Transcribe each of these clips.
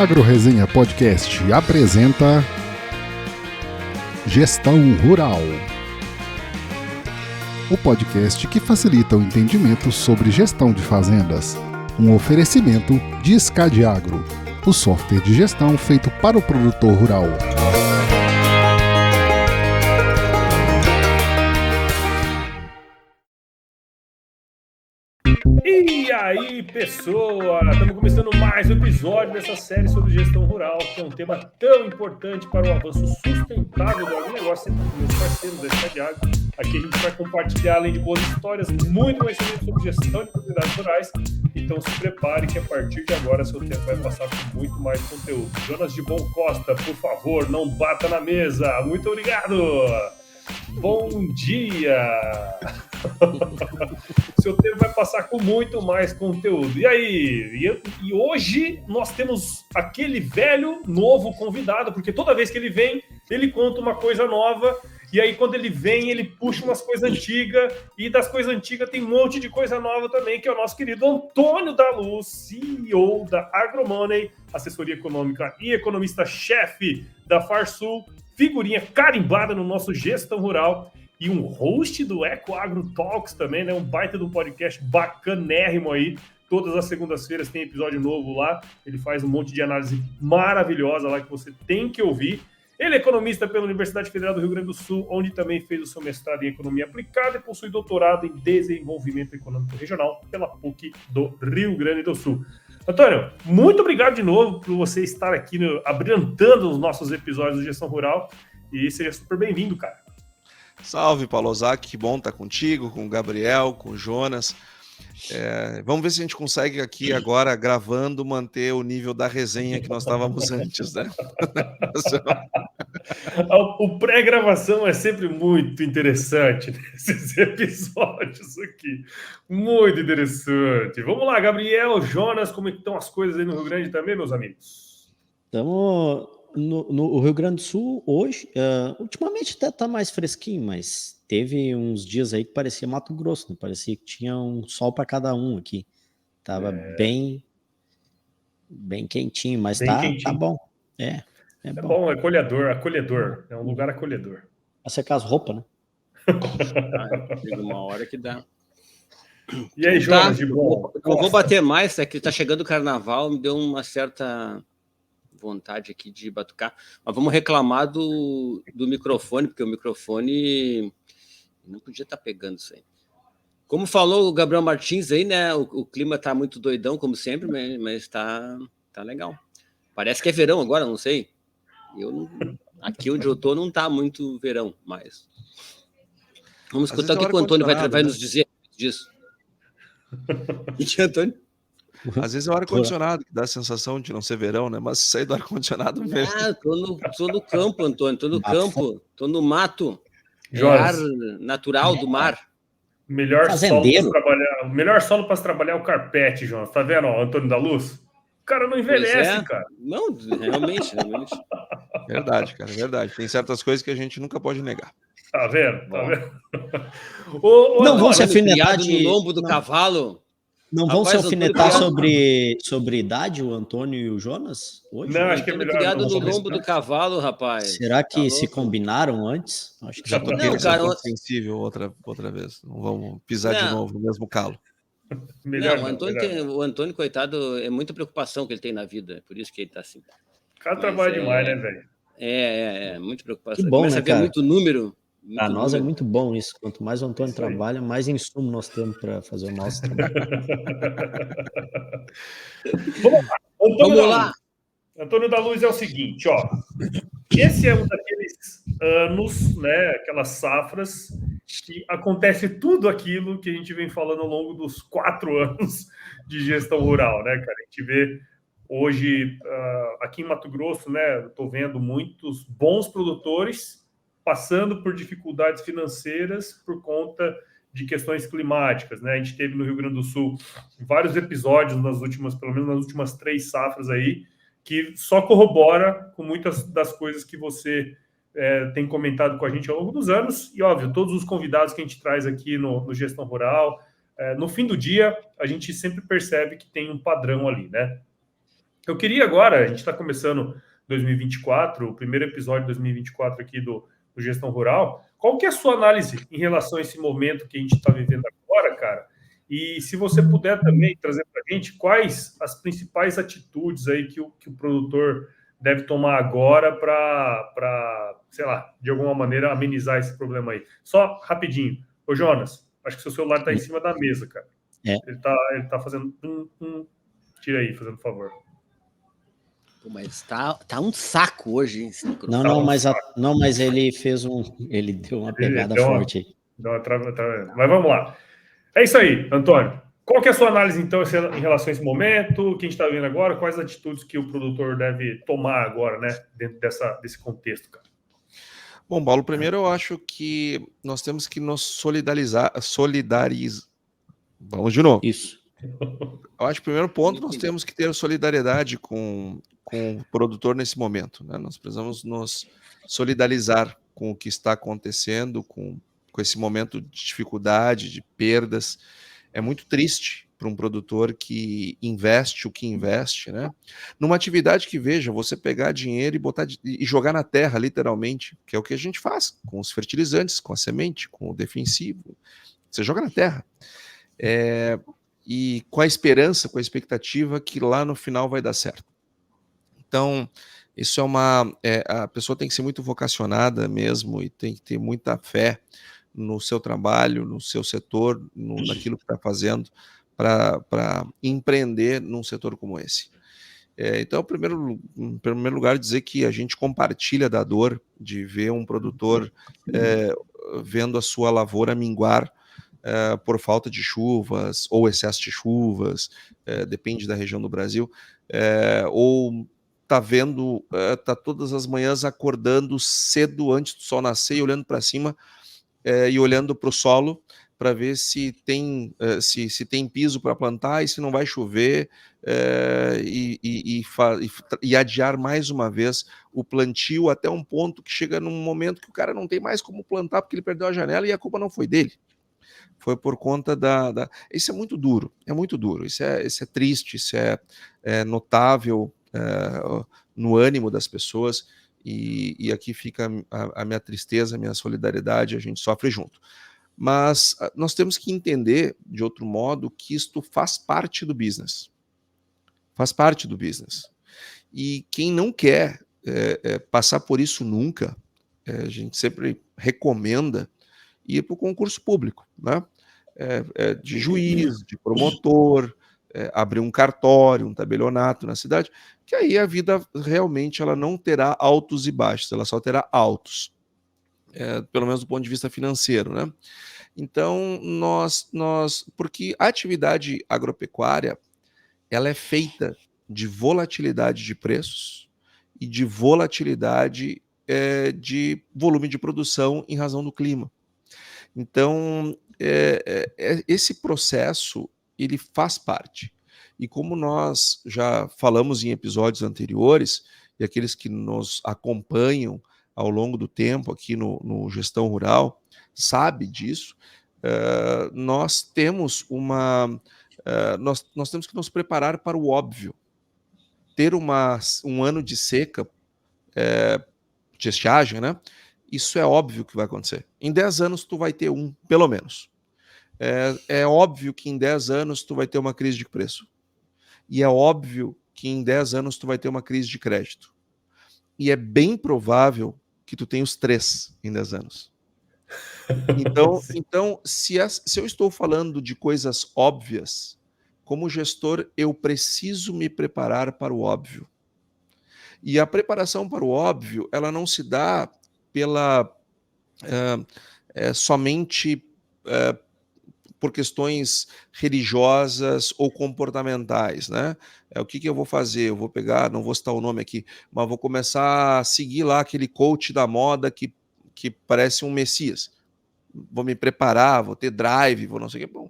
AgroResenha Podcast apresenta Gestão Rural, o podcast que facilita o entendimento sobre gestão de fazendas. Um oferecimento de SCAD Agro, o software de gestão feito para o produtor rural. E aí, pessoal, estamos começando mais um episódio dessa série sobre gestão rural, que é um tema tão importante para o avanço sustentável do agronegócio, sempre com meus parceiros da SCAD Agro. Aqui a gente vai compartilhar, além de boas histórias, muito conhecimento sobre gestão de propriedades rurais. Então se prepare que a partir de agora seu tempo vai passar com muito mais conteúdo. Jonas de Bom Costa, por favor, não bata na mesa. Muito obrigado! Bom dia! Seu tempo vai passar com muito mais conteúdo. E aí? E hoje nós temos aquele velho novo convidado, porque toda vez que ele vem, ele conta uma coisa nova. E aí, quando ele vem, ele puxa umas coisas antigas. E das coisas antigas tem um monte de coisa nova também, que é o nosso querido Antônio da Luz, CEO da AgroMoney, assessoria econômica e economista-chefe da Farsul, figurinha carimbada no nosso Gestão Rural e um host do Eco Agro Talks também, né? Um baita de um podcast bacanérrimo aí. Todas as segundas-feiras tem episódio novo lá. Ele faz um monte de análise maravilhosa lá que você tem que ouvir. Ele é economista pela Universidade Federal do Rio Grande do Sul, onde também fez o seu mestrado em Economia Aplicada e possui doutorado em Desenvolvimento Econômico Regional pela PUC do Rio Grande do Sul. Antônio, muito obrigado de novo por você estar aqui abrilhantando os nossos episódios do Gestão Rural e seja super bem-vindo, cara. Salve, Paulo Ozaki, que bom estar contigo, com o Gabriel, com o Jonas. Vamos ver se a gente consegue aqui agora, gravando, manter o nível da resenha que nós estávamos antes, né? O pré-gravação é sempre muito interessante nesses episódios aqui. Muito interessante. Vamos lá, Gabriel, Jonas, como estão as coisas aí no Rio Grande também, meus amigos? Estamos no Rio Grande do Sul hoje. Ultimamente até está mais fresquinho, mas teve uns dias aí que parecia Mato Grosso, né? Parecia que tinha um sol para cada um aqui. Tava bem quentinho, mas bem quentinho. Tá bom. É bom, acolhedor. É um lugar acolhedor. Vai secar as roupas, né? Chega uma hora que dá. E aí, Jonas, de bom? Eu vou bater mais, é que tá chegando o carnaval, me deu uma certa vontade aqui de batucar. Mas vamos reclamar do microfone, porque o microfone não podia estar pegando isso aí. Como falou o Gabriel Martins aí, né? O clima tá muito doidão, como sempre, mas tá legal. Parece que é verão agora, não sei. Aqui onde eu tô não tá muito verão, mas vamos escutar o que o Antônio vai nos dizer disso. E Antônio? Às vezes é o ar-condicionado que dá a sensação de não ser verão, né? Mas se sair do ar-condicionado mesmo. Tô no campo, Antônio, tô no campo, tô no mato. Jonas, ar natural do mar. Melhor solo para trabalhar é o carpete, Jonas. Tá vendo, ó, Antônio da Luz? O cara não envelhece, cara. Não, realmente. Verdade, cara, verdade. Tem certas coisas que a gente nunca pode negar. Tá vendo? Não vão se alfinetar no lombo do cavalo. Não vão se alfinetar sobre idade, o Antônio e o Jonas? Hoje? Não, acho que é melhor. Criado no lombo do cavalo, rapaz. Será que se combinaram antes? Acho que já toquei sensível outra vez. Não vamos pisar de novo no mesmo calo. O Antônio, coitado, é muita preocupação que ele tem na vida. É por isso que ele tá assim. O cara trabalha demais, né, velho? É muita preocupação. Que bom, começa né, a ver muito número. Para nós é muito bom isso. Quanto mais o Antônio trabalha, mais insumo nós temos para fazer o nosso trabalho. Vamos lá. Antônio da Luz é o seguinte, ó. Esse é um daqueles anos, né, aquelas safras que acontece tudo aquilo que a gente vem falando ao longo dos 4 anos de gestão rural, né, cara? A gente vê hoje aqui em Mato Grosso, né, estou vendo muitos bons produtores passando por dificuldades financeiras por conta de questões climáticas, né? A gente teve no Rio Grande do Sul vários episódios pelo menos nas últimas 3 safras aí, que só corrobora com muitas das coisas que você tem comentado com a gente ao longo dos anos. E, óbvio, todos os convidados que a gente traz aqui no Gestão Rural, no fim do dia, a gente sempre percebe que tem um padrão ali, né? Eu queria agora, a gente está começando 2024, o primeiro episódio de 2024 aqui do Gestão Rural. Qual que é a sua análise em relação a esse momento que a gente está vivendo agora, cara? E se você puder também trazer para a gente quais as principais atitudes aí que o produtor deve tomar agora para, sei lá, de alguma maneira amenizar esse problema aí. Só rapidinho. Ô, Jonas, acho que seu celular está em cima da mesa, cara. É. Ele tá fazendo... Tira aí, fazendo um favor. Pô, mas tá um saco hoje, hein, esse microfone. Não, mas ele fez ele deu uma pegada forte aí. Mas vamos lá. É isso aí, Antônio. Qual que é a sua análise, então, em relação a esse momento, que a gente está vendo agora? Quais atitudes que o produtor deve tomar agora, né, dentro desse contexto, cara? Bom, Paulo, primeiro eu acho que nós temos que nos solidarizar. Vamos de novo. Isso. Eu acho que o primeiro ponto, nós temos que ter solidariedade com o produtor nesse momento, né? Nós precisamos nos solidarizar com o que está acontecendo, com esse momento de dificuldade, de perdas. É muito triste para um produtor que investe o que investe, né? Numa atividade que, veja, você pegar dinheiro e jogar na terra, literalmente, que é o que a gente faz com os fertilizantes, com a semente, com o defensivo. Você joga na terra. E com a esperança, com a expectativa que lá no final vai dar certo. Então, isso a pessoa tem que ser muito vocacionada mesmo e tem que ter muita fé no seu trabalho, no seu setor, naquilo que está fazendo para empreender num setor como esse. Então, em primeiro lugar, dizer que a gente compartilha da dor de ver um produtor vendo a sua lavoura minguar por falta de chuvas ou excesso de chuvas, depende da região do Brasil, ou tá todas as manhãs acordando cedo antes do sol nascer e olhando para cima e olhando para o solo para ver se tem piso para plantar e se não vai chover, e adiar mais uma vez o plantio até um ponto que chega num momento que o cara não tem mais como plantar porque ele perdeu a janela e a culpa não foi dele. Foi por conta Isso é muito duro, isso é triste, isso é notável no ânimo das pessoas, e aqui fica a minha tristeza, a minha solidariedade, a gente sofre junto. Mas nós temos que entender, de outro modo, que isto faz parte do business. Faz parte do business. E quem não quer passar por isso nunca, a gente sempre recomenda ir para o concurso público, né? De juiz, de promotor, abrir um cartório, um tabelionato na cidade, que aí a vida realmente ela não terá altos e baixos, ela só terá altos, pelo menos do ponto de vista financeiro, né? Então, porque a atividade agropecuária, ela é feita de volatilidade de preços e de volatilidade de volume de produção em razão do clima. Então, esse processo, ele faz parte. E como nós já falamos em episódios anteriores, e aqueles que nos acompanham ao longo do tempo aqui no Gestão Rural, sabe disso, nós temos nós temos que nos preparar para o óbvio. Ter um ano de seca, de estiagem, né? Isso é óbvio que vai acontecer. Em 10 anos tu vai ter pelo menos. É óbvio que em 10 anos tu vai ter uma crise de preço. E é óbvio que em 10 anos tu vai ter uma crise de crédito. E é bem provável que tu tenha os 3 em 10 anos. Então se eu estou falando de coisas óbvias, como gestor, eu preciso me preparar para o óbvio. E a preparação para o óbvio, ela não se dá somente por questões religiosas ou comportamentais, né? O que eu vou fazer? Eu vou pegar, não vou citar o nome aqui, mas vou começar a seguir lá aquele coach da moda que parece um messias. Vou me preparar, vou ter drive, vou não sei o que. Bom,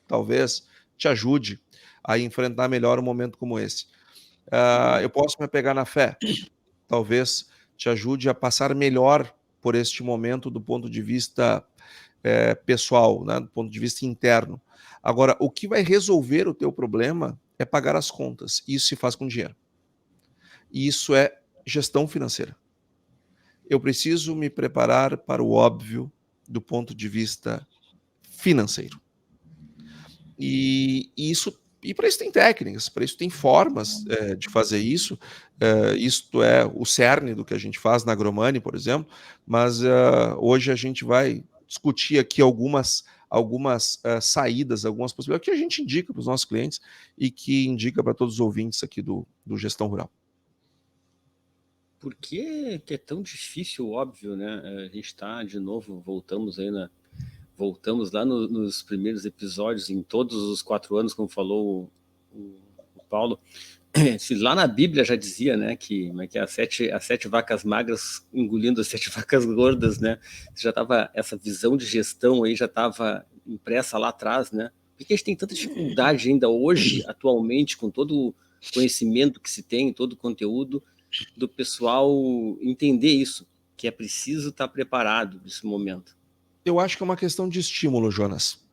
talvez te ajude a enfrentar melhor um momento como esse. Eu posso me apegar na fé? Talvez te ajude a passar melhor por este momento do ponto de vista pessoal, né, do ponto de vista interno. Agora, o que vai resolver o teu problema é pagar as contas. Isso se faz com dinheiro. E isso é gestão financeira. Eu preciso me preparar para o óbvio do ponto de vista financeiro. E para isso tem técnicas, para isso tem formas de fazer isso. Isto é o cerne do que a gente faz na Agromani, por exemplo, mas hoje a gente vai discutir aqui algumas saídas, algumas possibilidades que a gente indica para os nossos clientes e que indica para todos os ouvintes aqui do Gestão Rural. Por que é tão difícil, óbvio, né? A gente está, de novo, voltamos lá nos primeiros episódios, em todos os 4 anos, como falou o Paulo. Se lá na Bíblia já dizia, né, que as 7 vacas magras engolindo as 7 vacas gordas, né? Já estava, essa visão de gestão aí já estava impressa lá atrás, né? Por que a gente tem tanta dificuldade ainda hoje, atualmente, com todo o conhecimento que se tem, todo o conteúdo, do pessoal entender isso, que é preciso estar preparado nesse momento? Eu acho que é uma questão de estímulo, Jonas.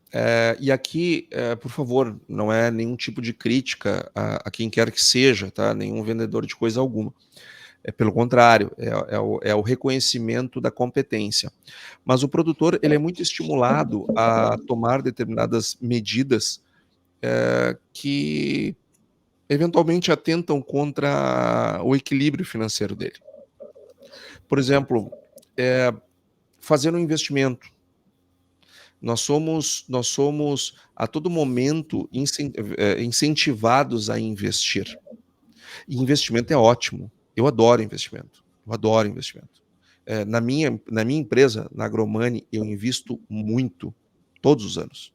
E aqui, por favor, não é nenhum tipo de crítica a quem quer que seja, tá? Nenhum vendedor de coisa alguma. Pelo contrário, é o reconhecimento da competência. Mas o produtor ele é muito estimulado a tomar determinadas medidas que eventualmente atentam contra o equilíbrio financeiro dele. Por exemplo, fazer um investimento. Nós somos a todo momento incentivados a investir. E investimento é ótimo. Eu adoro investimento. Na minha empresa, na Agromani, eu invisto muito, todos os anos.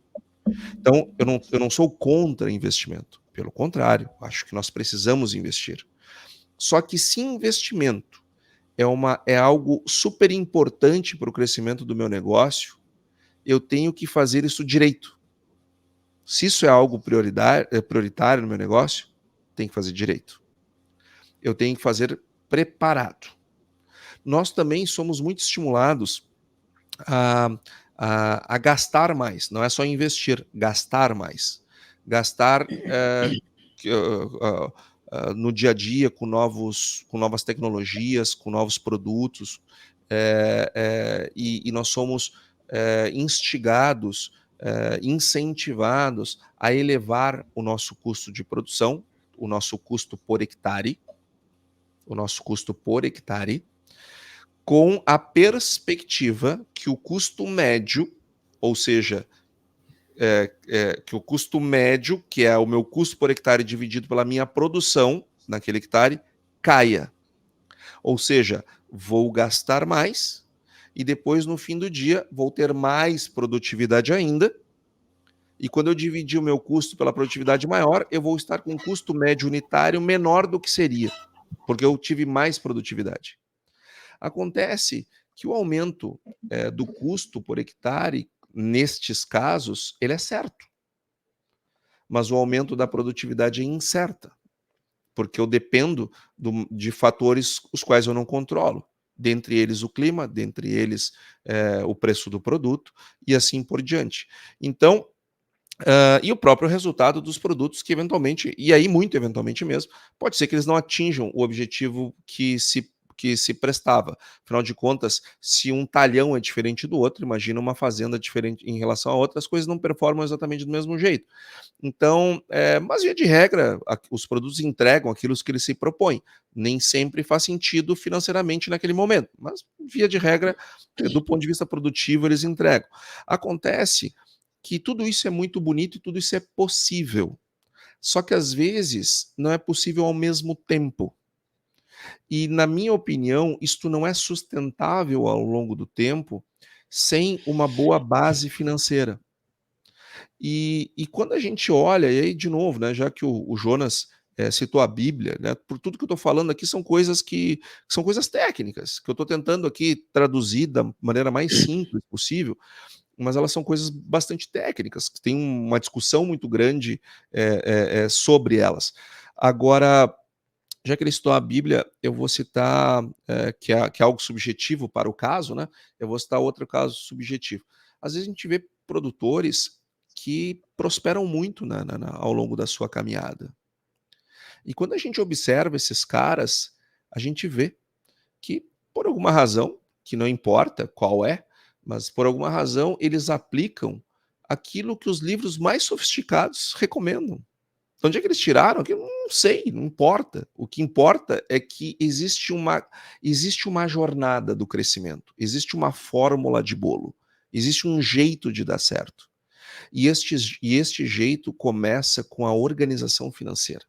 Então, eu não sou contra investimento. Pelo contrário, acho que nós precisamos investir. Só que se investimento é algo super importante para o crescimento do meu negócio, eu tenho que fazer isso direito. Se isso é algo prioritário no meu negócio, tem que fazer direito. Eu tenho que fazer preparado. Nós também somos muito estimulados a gastar mais. Não é só investir, gastar mais. Gastar no dia a dia com novas tecnologias, com novos produtos. E nós somos instigados, incentivados a elevar o nosso custo de produção, o nosso custo por hectare, com a perspectiva que o custo médio, ou seja, que o custo médio, que é o meu custo por hectare dividido pela minha produção naquele hectare, caia. Ou seja, vou gastar mais e depois, no fim do dia, vou ter mais produtividade ainda. E quando eu dividir o meu custo pela produtividade maior, eu vou estar com um custo médio unitário menor do que seria, porque eu tive mais produtividade. Acontece que o aumento do custo por hectare, nestes casos, ele é certo. Mas o aumento da produtividade é incerta, porque eu dependo de fatores os quais eu não controlo. Dentre eles o clima, dentre eles o preço do produto e assim por diante. Então, e o próprio resultado dos produtos que eventualmente, e aí muito eventualmente mesmo, pode ser que eles não atinjam o objetivo que se prestava. Afinal de contas, se um talhão é diferente do outro, imagina uma fazenda diferente em relação a outra, as coisas não performam exatamente do mesmo jeito. Então, mas via de regra, os produtos entregam aquilo que eles se propõem. Nem sempre faz sentido financeiramente naquele momento, mas via de regra, do ponto de vista produtivo, eles entregam. Acontece que tudo isso é muito bonito e tudo isso é possível. Só que às vezes não é possível ao mesmo tempo. E, na minha opinião, isto não é sustentável ao longo do tempo sem uma boa base financeira. E quando a gente olha, e aí de novo, né, já que o Jonas citou a Bíblia, né, por tudo que eu estou falando aqui são coisas que são coisas técnicas, que eu estou tentando aqui traduzir da maneira mais simples possível, mas elas são coisas bastante técnicas, que tem uma discussão muito grande sobre elas. Agora, já que ele citou a Bíblia, eu vou citar, que é algo subjetivo para o caso, né? Eu vou citar outro caso subjetivo. Às vezes a gente vê produtores que prosperam muito ao longo da sua caminhada. E quando a gente observa esses caras, a gente vê que, por alguma razão, que não importa qual é, mas por alguma razão eles aplicam aquilo que os livros mais sofisticados recomendam. De onde é que eles tiraram? Eu não sei, não importa. O que importa é que existe uma jornada do crescimento, existe uma fórmula de bolo, existe um jeito de dar certo. E este jeito começa com a organização financeira.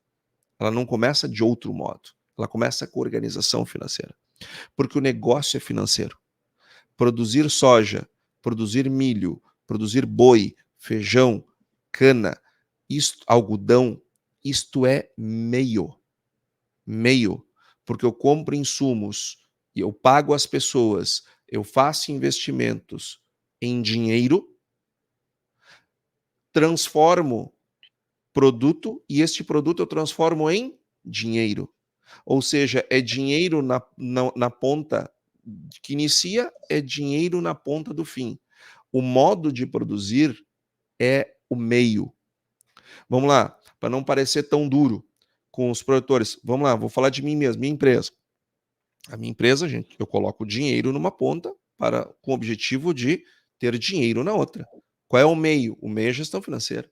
Ela não começa de outro modo. Ela começa com organização financeira. Porque o negócio é financeiro. Produzir soja, produzir milho, produzir boi, feijão, cana, algodão, isto é meio. Porque eu compro insumos e eu pago as pessoas, eu faço investimentos em dinheiro, transformo produto e este produto eu transformo em dinheiro. Ou seja, é dinheiro na ponta que inicia, é dinheiro na ponta do fim. O modo de produzir é o meio. Vamos lá, para não parecer tão duro com os produtores. Vamos lá, vou falar de mim mesmo, minha empresa. A minha empresa, gente, eu coloco dinheiro numa ponta com o objetivo de ter dinheiro na outra. Qual é o meio? O meio é gestão financeira.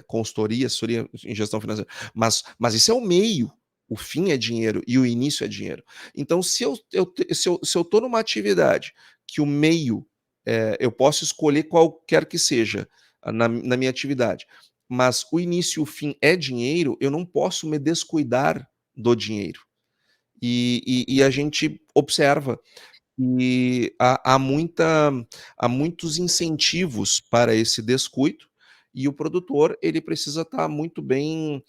Consultoria, assessoria em gestão financeira. Mas isso é o meio. O fim é dinheiro e o início é dinheiro. Então, se eu estou numa atividade que o meio, eu posso escolher qualquer que seja na minha atividade, mas o início e o fim é dinheiro, eu não posso me descuidar do dinheiro. E a gente observa que há muitos incentivos para esse descuido, e o produtor ele precisa estar muito bem.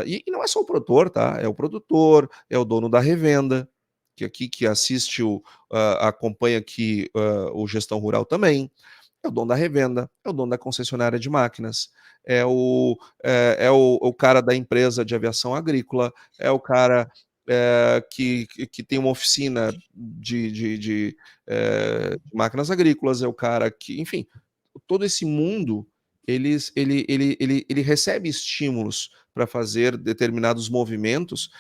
E não é só o produtor, tá? É o produtor, é o dono da revenda, que assiste, acompanha aqui o Gestão Rural também. É o dono da revenda, é o dono da concessionária de máquinas, é o cara da empresa de aviação agrícola, é o cara que tem uma oficina de máquinas agrícolas, é o cara que, enfim, todo esse mundo ele recebe estímulos para fazer determinados movimentos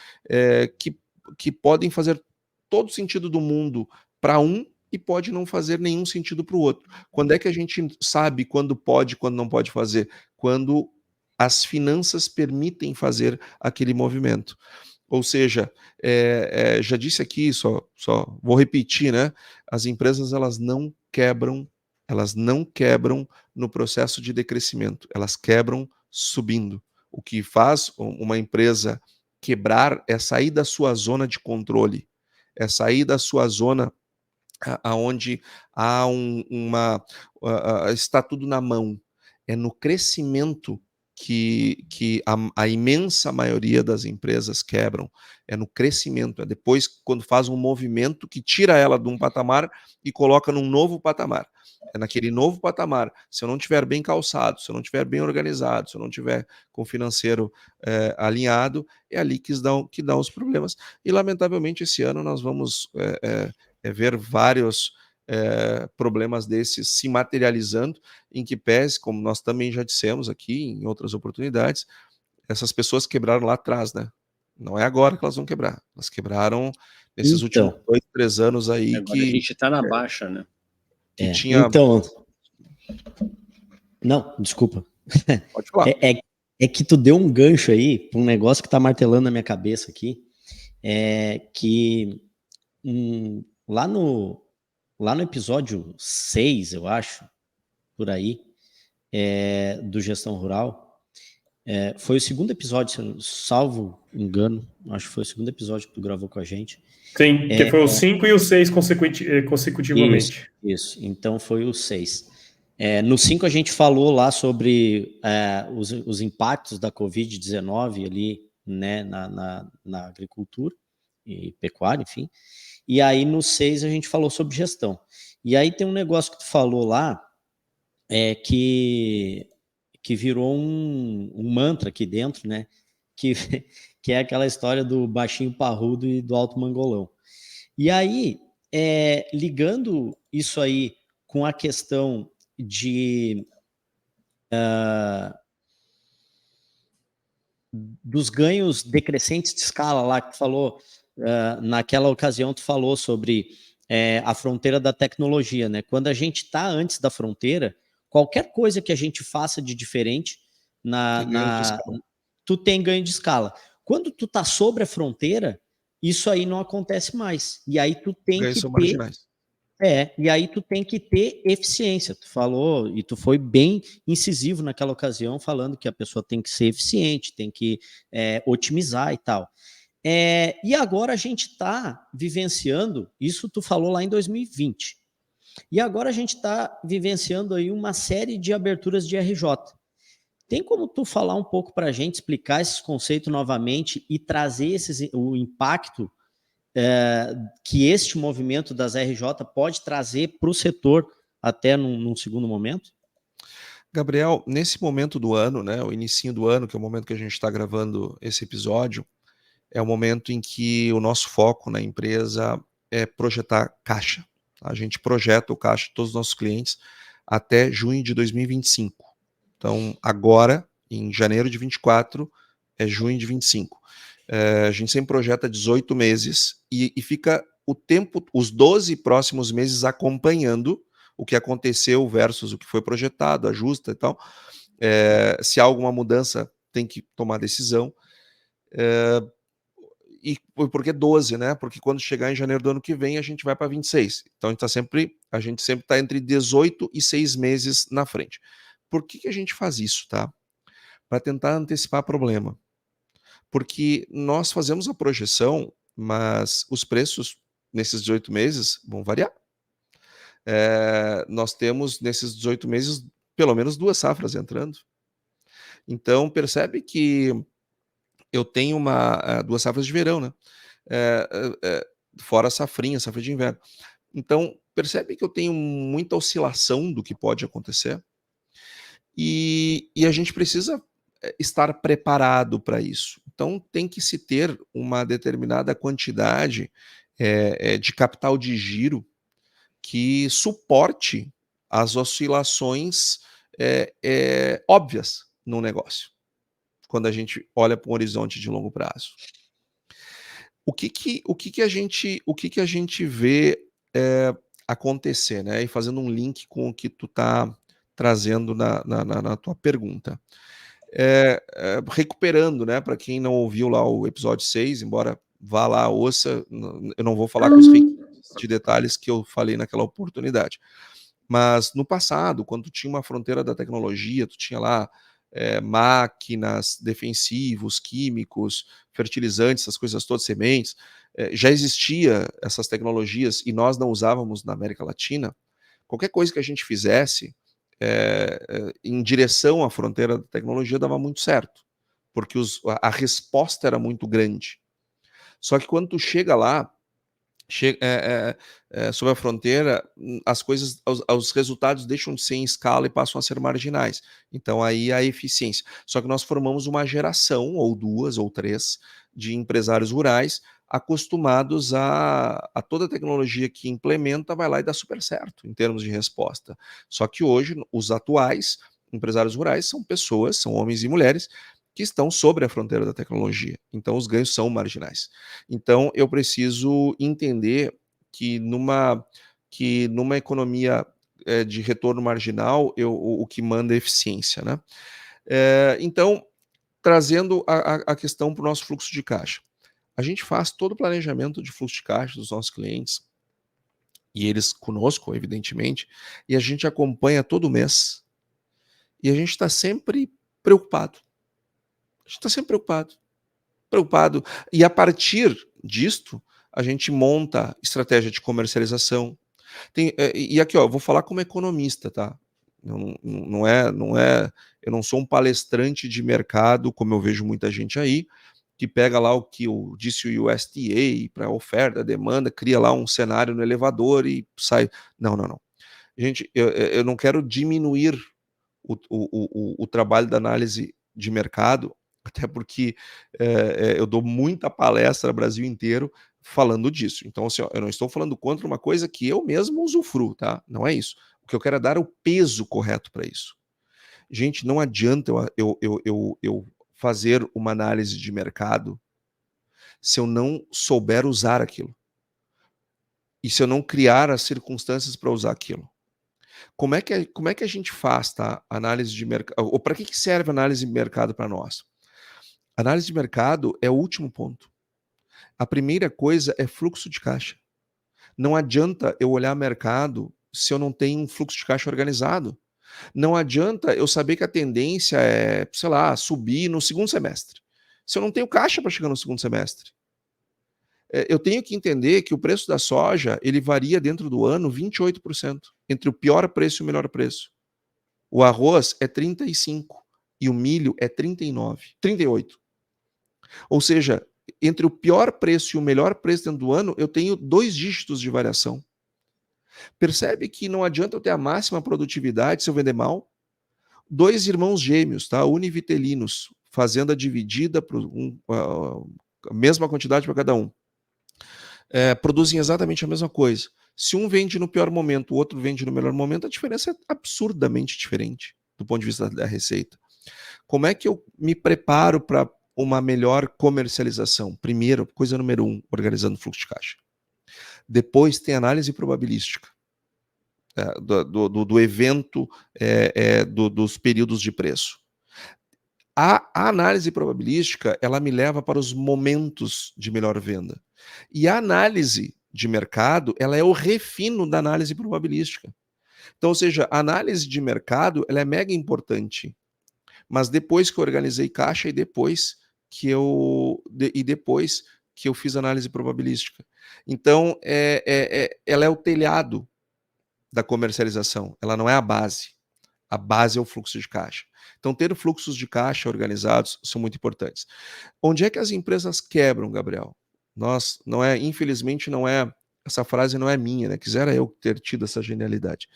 que podem fazer todo sentido do mundo para um e pode não fazer nenhum sentido para o outro. Quando é que a gente sabe quando pode, quando não pode fazer? Quando as finanças permitem fazer aquele movimento. Ou seja, já disse aqui, só vou repetir, né? As empresas elas não quebram no processo de decrescimento, elas quebram subindo. O que faz uma empresa quebrar é sair da sua zona de controle, é sair da sua zona aonde há está tudo na mão. É no crescimento que a imensa maioria das empresas quebram. É no crescimento, é depois quando faz um movimento que tira ela de um patamar e coloca num novo patamar. É naquele novo patamar, se eu não estiver bem calçado, se eu não estiver bem organizado, se eu não estiver com o financeiro alinhado, é ali que dão os problemas. E, lamentavelmente, esse ano nós vamos ver vários problemas desses se materializando, em que pese, como nós também já dissemos aqui em outras oportunidades, essas pessoas quebraram lá atrás, né? Não é agora que elas vão quebrar. Elas quebraram nesses últimos 2, 3 anos aí agora a gente está na baixa, né? Que tinha... Então, não, desculpa. Pode falar. É que tu deu um gancho aí para um negócio que tá martelando na minha cabeça aqui, que lá no episódio 6, eu acho, por aí, do Gestão Rural, foi o segundo episódio, salvo engano, acho que foi o segundo episódio que tu gravou com a gente. Sim, que foi o 5 e o 6 consecutivamente. Isso, então foi o 6. No 5 a gente falou lá sobre os impactos da Covid-19 ali, né, na agricultura e pecuária, enfim. E aí no 6 a gente falou sobre gestão. E aí tem um negócio que tu falou lá, que virou um mantra aqui dentro, né? Que é aquela história do baixinho parrudo e do alto mangolão. E aí, ligando isso aí com a questão dos ganhos decrescentes de escala lá, que tu falou, naquela ocasião tu falou sobre a fronteira da tecnologia, né? Quando a gente está antes da fronteira, qualquer coisa que a gente faça de diferente, tu tem ganho de escala. Quando tu tá sobre a fronteira, isso aí não acontece mais. E aí tu tem Ganhos que são ter... marginais. e aí tu tem que ter eficiência. Tu falou, e tu foi bem incisivo naquela ocasião, falando que a pessoa tem que ser eficiente, tem que otimizar e tal. E agora a gente está vivenciando, isso tu falou lá em 2020, e agora a gente está vivenciando aí uma série de aberturas de RJ. Tem como tu falar um pouco para a gente, explicar esses conceitos novamente e trazer o impacto que este movimento das RJ pode trazer para o setor até num segundo momento? Gabriel, nesse momento do ano, né, o inicinho do ano, que é o momento que a gente está gravando esse episódio, é o momento em que o nosso foco na empresa é projetar caixa. A gente projeta o caixa de todos os nossos clientes até junho de 2025. Então, agora, em janeiro de 24, é junho de 25. A gente sempre projeta 18 meses e fica o tempo, os 12 próximos meses acompanhando o que aconteceu versus o que foi projetado, ajusta e tal. Se há alguma mudança, tem que tomar decisão. E por que 12, né? Porque quando chegar em janeiro do ano que vem, a gente vai para 26. Então a gente sempre está entre 18 e 6 meses na frente. Por que a gente faz isso, tá? Para tentar antecipar problema. Porque nós fazemos a projeção, mas os preços nesses 18 meses vão variar. Nós temos nesses 18 meses pelo menos 2 safras entrando. Então percebe que eu tenho 2 safras de verão, né? Fora a safrinha, safra de inverno. Então, percebe que eu tenho muita oscilação do que pode acontecer e a gente precisa estar preparado para isso. Então, tem que se ter uma determinada quantidade de capital de giro que suporte as oscilações óbvias no negócio, quando a gente olha para um horizonte de longo prazo. O que a gente vê acontecer, né? E fazendo um link com o que tu está trazendo na tua pergunta. Recuperando, né? Para quem não ouviu lá o episódio 6, embora vá lá, ouça, eu não vou falar com os requisitos de detalhes que eu falei naquela oportunidade. Mas no passado, quando tu tinha uma fronteira da tecnologia, tu tinha lá máquinas, defensivos, químicos, fertilizantes, essas coisas todas, sementes, já existia essas tecnologias e nós não usávamos na América Latina. Qualquer coisa que a gente fizesse em direção à fronteira da tecnologia dava muito certo, porque a resposta era muito grande. Só que quando tu chega lá, sobre a fronteira, as coisas, os resultados deixam de ser em escala e passam a ser marginais. Então aí a eficiência. Só que nós formamos uma geração, ou 2 ou 3, de empresários rurais acostumados a toda a tecnologia que implementa vai lá e dá super certo em termos de resposta. Só que hoje os atuais empresários rurais são pessoas, são homens e mulheres que estão sobre a fronteira da tecnologia. Então, os ganhos são marginais. Então, eu preciso entender que numa economia de retorno marginal, o que manda é eficiência, né? Então, trazendo a questão para o nosso fluxo de caixa. A gente faz todo o planejamento de fluxo de caixa dos nossos clientes, e eles conosco, evidentemente, e a gente acompanha todo mês, e a gente está sempre preocupado. A gente está sempre preocupado. E a partir disto, a gente monta estratégia de comercialização. E aqui, ó, eu vou falar como economista, tá? Não é, eu não sou um palestrante de mercado, como eu vejo muita gente aí, que pega lá o que disse o USDA para oferta, demanda, cria lá um cenário no elevador e sai. Não. Gente, eu não quero diminuir o trabalho da análise de mercado, até porque eu dou muita palestra no Brasil inteiro falando disso. Então, assim, ó, eu não estou falando contra uma coisa que eu mesmo usufruo, tá? Não é isso. O que eu quero é dar o peso correto para isso. Gente, não adianta eu fazer uma análise de mercado se eu não souber usar aquilo. E se eu não criar as circunstâncias para usar aquilo. Como é que a gente faz, tá? Análise de mercado. Ou para que serve a análise de mercado para nós? Análise de mercado é o último ponto. A primeira coisa é fluxo de caixa. Não adianta eu olhar mercado se eu não tenho um fluxo de caixa organizado. Não adianta eu saber que a tendência é, sei lá, subir no segundo semestre. Se eu não tenho caixa para chegar no segundo semestre. Eu tenho que entender que o preço da soja ele varia dentro do ano 28%, entre o pior preço e o melhor preço. O arroz é 35% e o milho é 39%, 38%. Ou seja, entre o pior preço e o melhor preço dentro do ano, eu tenho 2 dígitos de variação. Percebe que não adianta eu ter a máxima produtividade se eu vender mal? 2 irmãos gêmeos, tá? Univitelinos, fazenda dividida, a mesma quantidade para cada um. Produzem exatamente a mesma coisa. Se um vende no pior momento, o outro vende no melhor momento, a diferença é absurdamente diferente do ponto de vista da receita. Como é que eu me preparo para uma melhor comercialização? Primeiro, coisa número 1, organizando o fluxo de caixa. Depois tem análise probabilística do evento, dos períodos de preço. A análise probabilística, ela me leva para os momentos de melhor venda. E a análise de mercado, ela é o refino da análise probabilística. Então, ou seja, a análise de mercado, ela é mega importante. Mas depois que eu organizei caixa e depois que eu fiz análise probabilística. Então, ela é o telhado da comercialização, ela não é a base. A base é o fluxo de caixa. Então, ter fluxos de caixa organizados são muito importantes. Onde é que as empresas quebram, Gabriel? Infelizmente, essa frase não é minha, né? Quisera eu ter tido essa genialidade.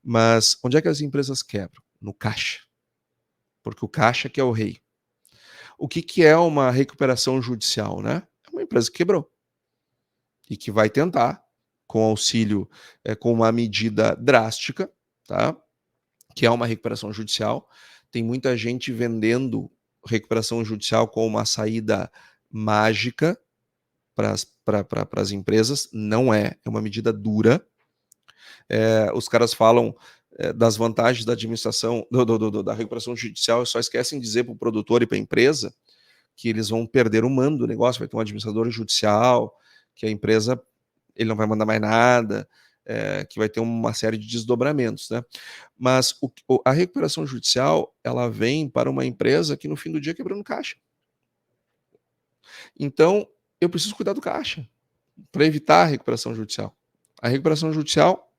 Mas onde é que as empresas quebram? No caixa. Porque o caixa que é o rei. O que é uma recuperação judicial, né? É uma empresa que quebrou. E que vai tentar, com auxílio, com uma medida drástica, tá? Que é uma recuperação judicial. Tem muita gente vendendo recuperação judicial como uma saída mágica para as empresas. Não é uma medida dura. Os caras falam das vantagens da administração, da recuperação judicial, e só esquecem de dizer para o produtor e para a empresa que eles vão perder o mando do negócio, vai ter um administrador judicial, que a empresa ele não vai mandar mais nada, que vai ter uma série de desdobramentos, né? Mas a recuperação judicial, ela vem para uma empresa que no fim do dia quebrando caixa. Então, eu preciso cuidar do caixa para evitar a recuperação judicial. A recuperação judicial,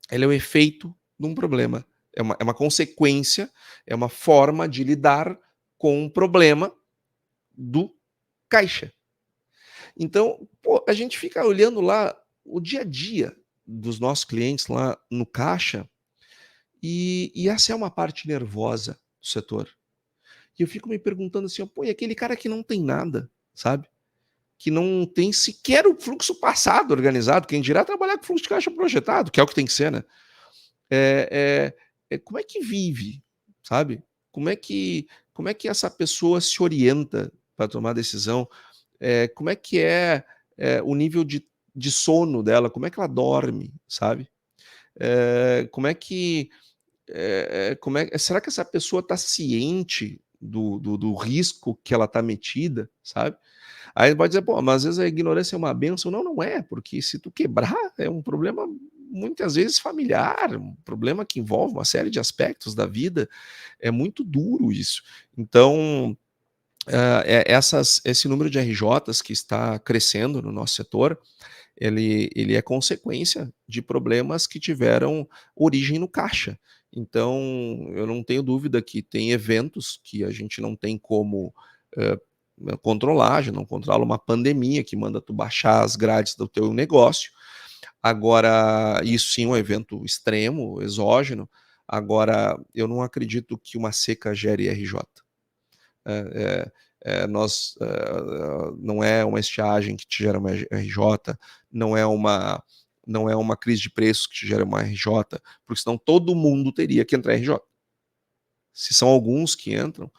ela é o efeito de um problema, é uma consequência, é uma forma de lidar com um problema do caixa. Então, a gente fica olhando lá o dia a dia dos nossos clientes lá no caixa e essa é uma parte nervosa do setor. E eu fico me perguntando assim, e aquele cara que não tem nada, sabe? Que não tem sequer o fluxo passado organizado, quem dirá trabalhar com fluxo de caixa projetado, que é o que tem que ser, né? Como é que vive, sabe? Como é que essa pessoa se orienta para tomar decisão? Como é que é o nível de sono dela? Como é que ela dorme, sabe? Será que essa pessoa está ciente do risco que ela está metida, sabe? Aí pode dizer, mas às vezes a ignorância é uma bênção. Não, não é, porque se tu quebrar, é um problema muitas vezes familiar, um problema que envolve uma série de aspectos da vida, é muito duro isso. Então, esse número de RJs que está crescendo no nosso setor, ele é consequência de problemas que tiveram origem no caixa. Então, eu não tenho dúvida que tem eventos que a gente não tem como controlar, a gente não controla uma pandemia que manda tu baixar as grades do teu negócio. Agora, isso sim é um evento extremo, exógeno. Agora, eu não acredito que uma seca gere RJ. Não é uma estiagem que te gera uma RJ, não é uma crise de preços que te gera uma RJ, porque senão todo mundo teria que entrar em RJ. Se são alguns que entram,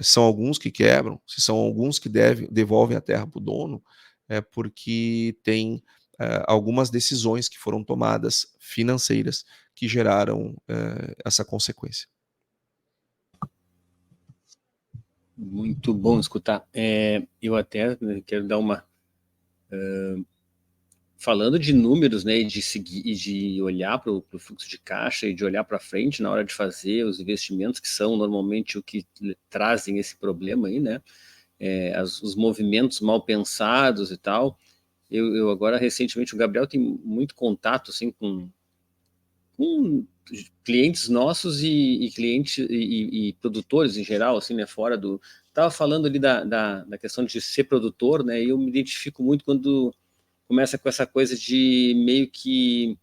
são alguns que quebram, se são alguns que devolvem a terra para o dono, é porque tem algumas decisões que foram tomadas financeiras que geraram essa consequência. Muito bom escutar. Eu até quero dar uma... falando de números, né, e de olhar para o fluxo de caixa e de olhar para frente na hora de fazer os investimentos, que são normalmente o que trazem esse problema aí, né? Os movimentos mal pensados e tal. Eu agora, recentemente, o Gabriel tem muito contato assim, com clientes nossos e clientes e produtores em geral, assim, né, fora do... Estava falando ali da questão de ser produtor, né, e eu me identifico muito quando começa com essa coisa de meio que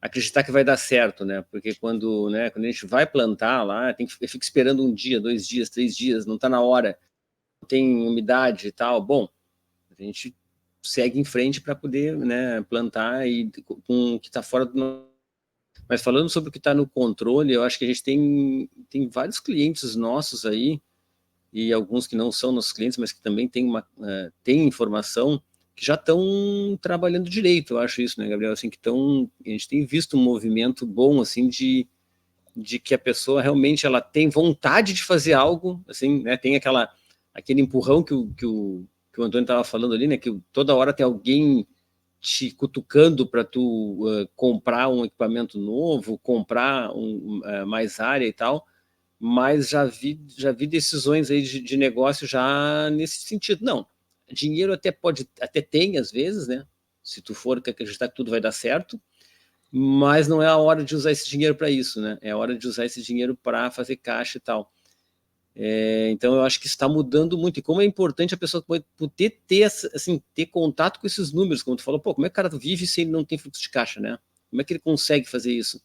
acreditar que vai dar certo, né, porque quando a gente vai plantar lá, fica esperando 1 dia, 2 dias, 3 dias, não está na hora, não tem umidade e tal, bom, a gente segue em frente para poder, né, plantar e com o que está fora do... Mas falando sobre o que está no controle, eu acho que a gente tem vários clientes nossos aí, e alguns que não são nossos clientes, mas que também têm informação, que já estão trabalhando direito, eu acho isso, né, Gabriel? Assim, a gente tem visto um movimento bom, assim, de que a pessoa realmente ela tem vontade de fazer algo, assim, né, tem aquele empurrão que o Antônio estava falando ali, né, que toda hora tem alguém te cutucando para tu comprar um equipamento novo, comprar mais área e tal, mas já vi decisões aí de negócio já nesse sentido. Não, dinheiro até tem às vezes, né? Se tu for acreditar que tudo vai dar certo, mas não é a hora de usar esse dinheiro para isso, né? É a hora de usar esse dinheiro para fazer caixa e tal. Então eu acho que está mudando muito, e como é importante a pessoa poder ter contato com esses números, como tu falou, como é que o cara vive se ele não tem fluxo de caixa, né? Como é que ele consegue fazer isso?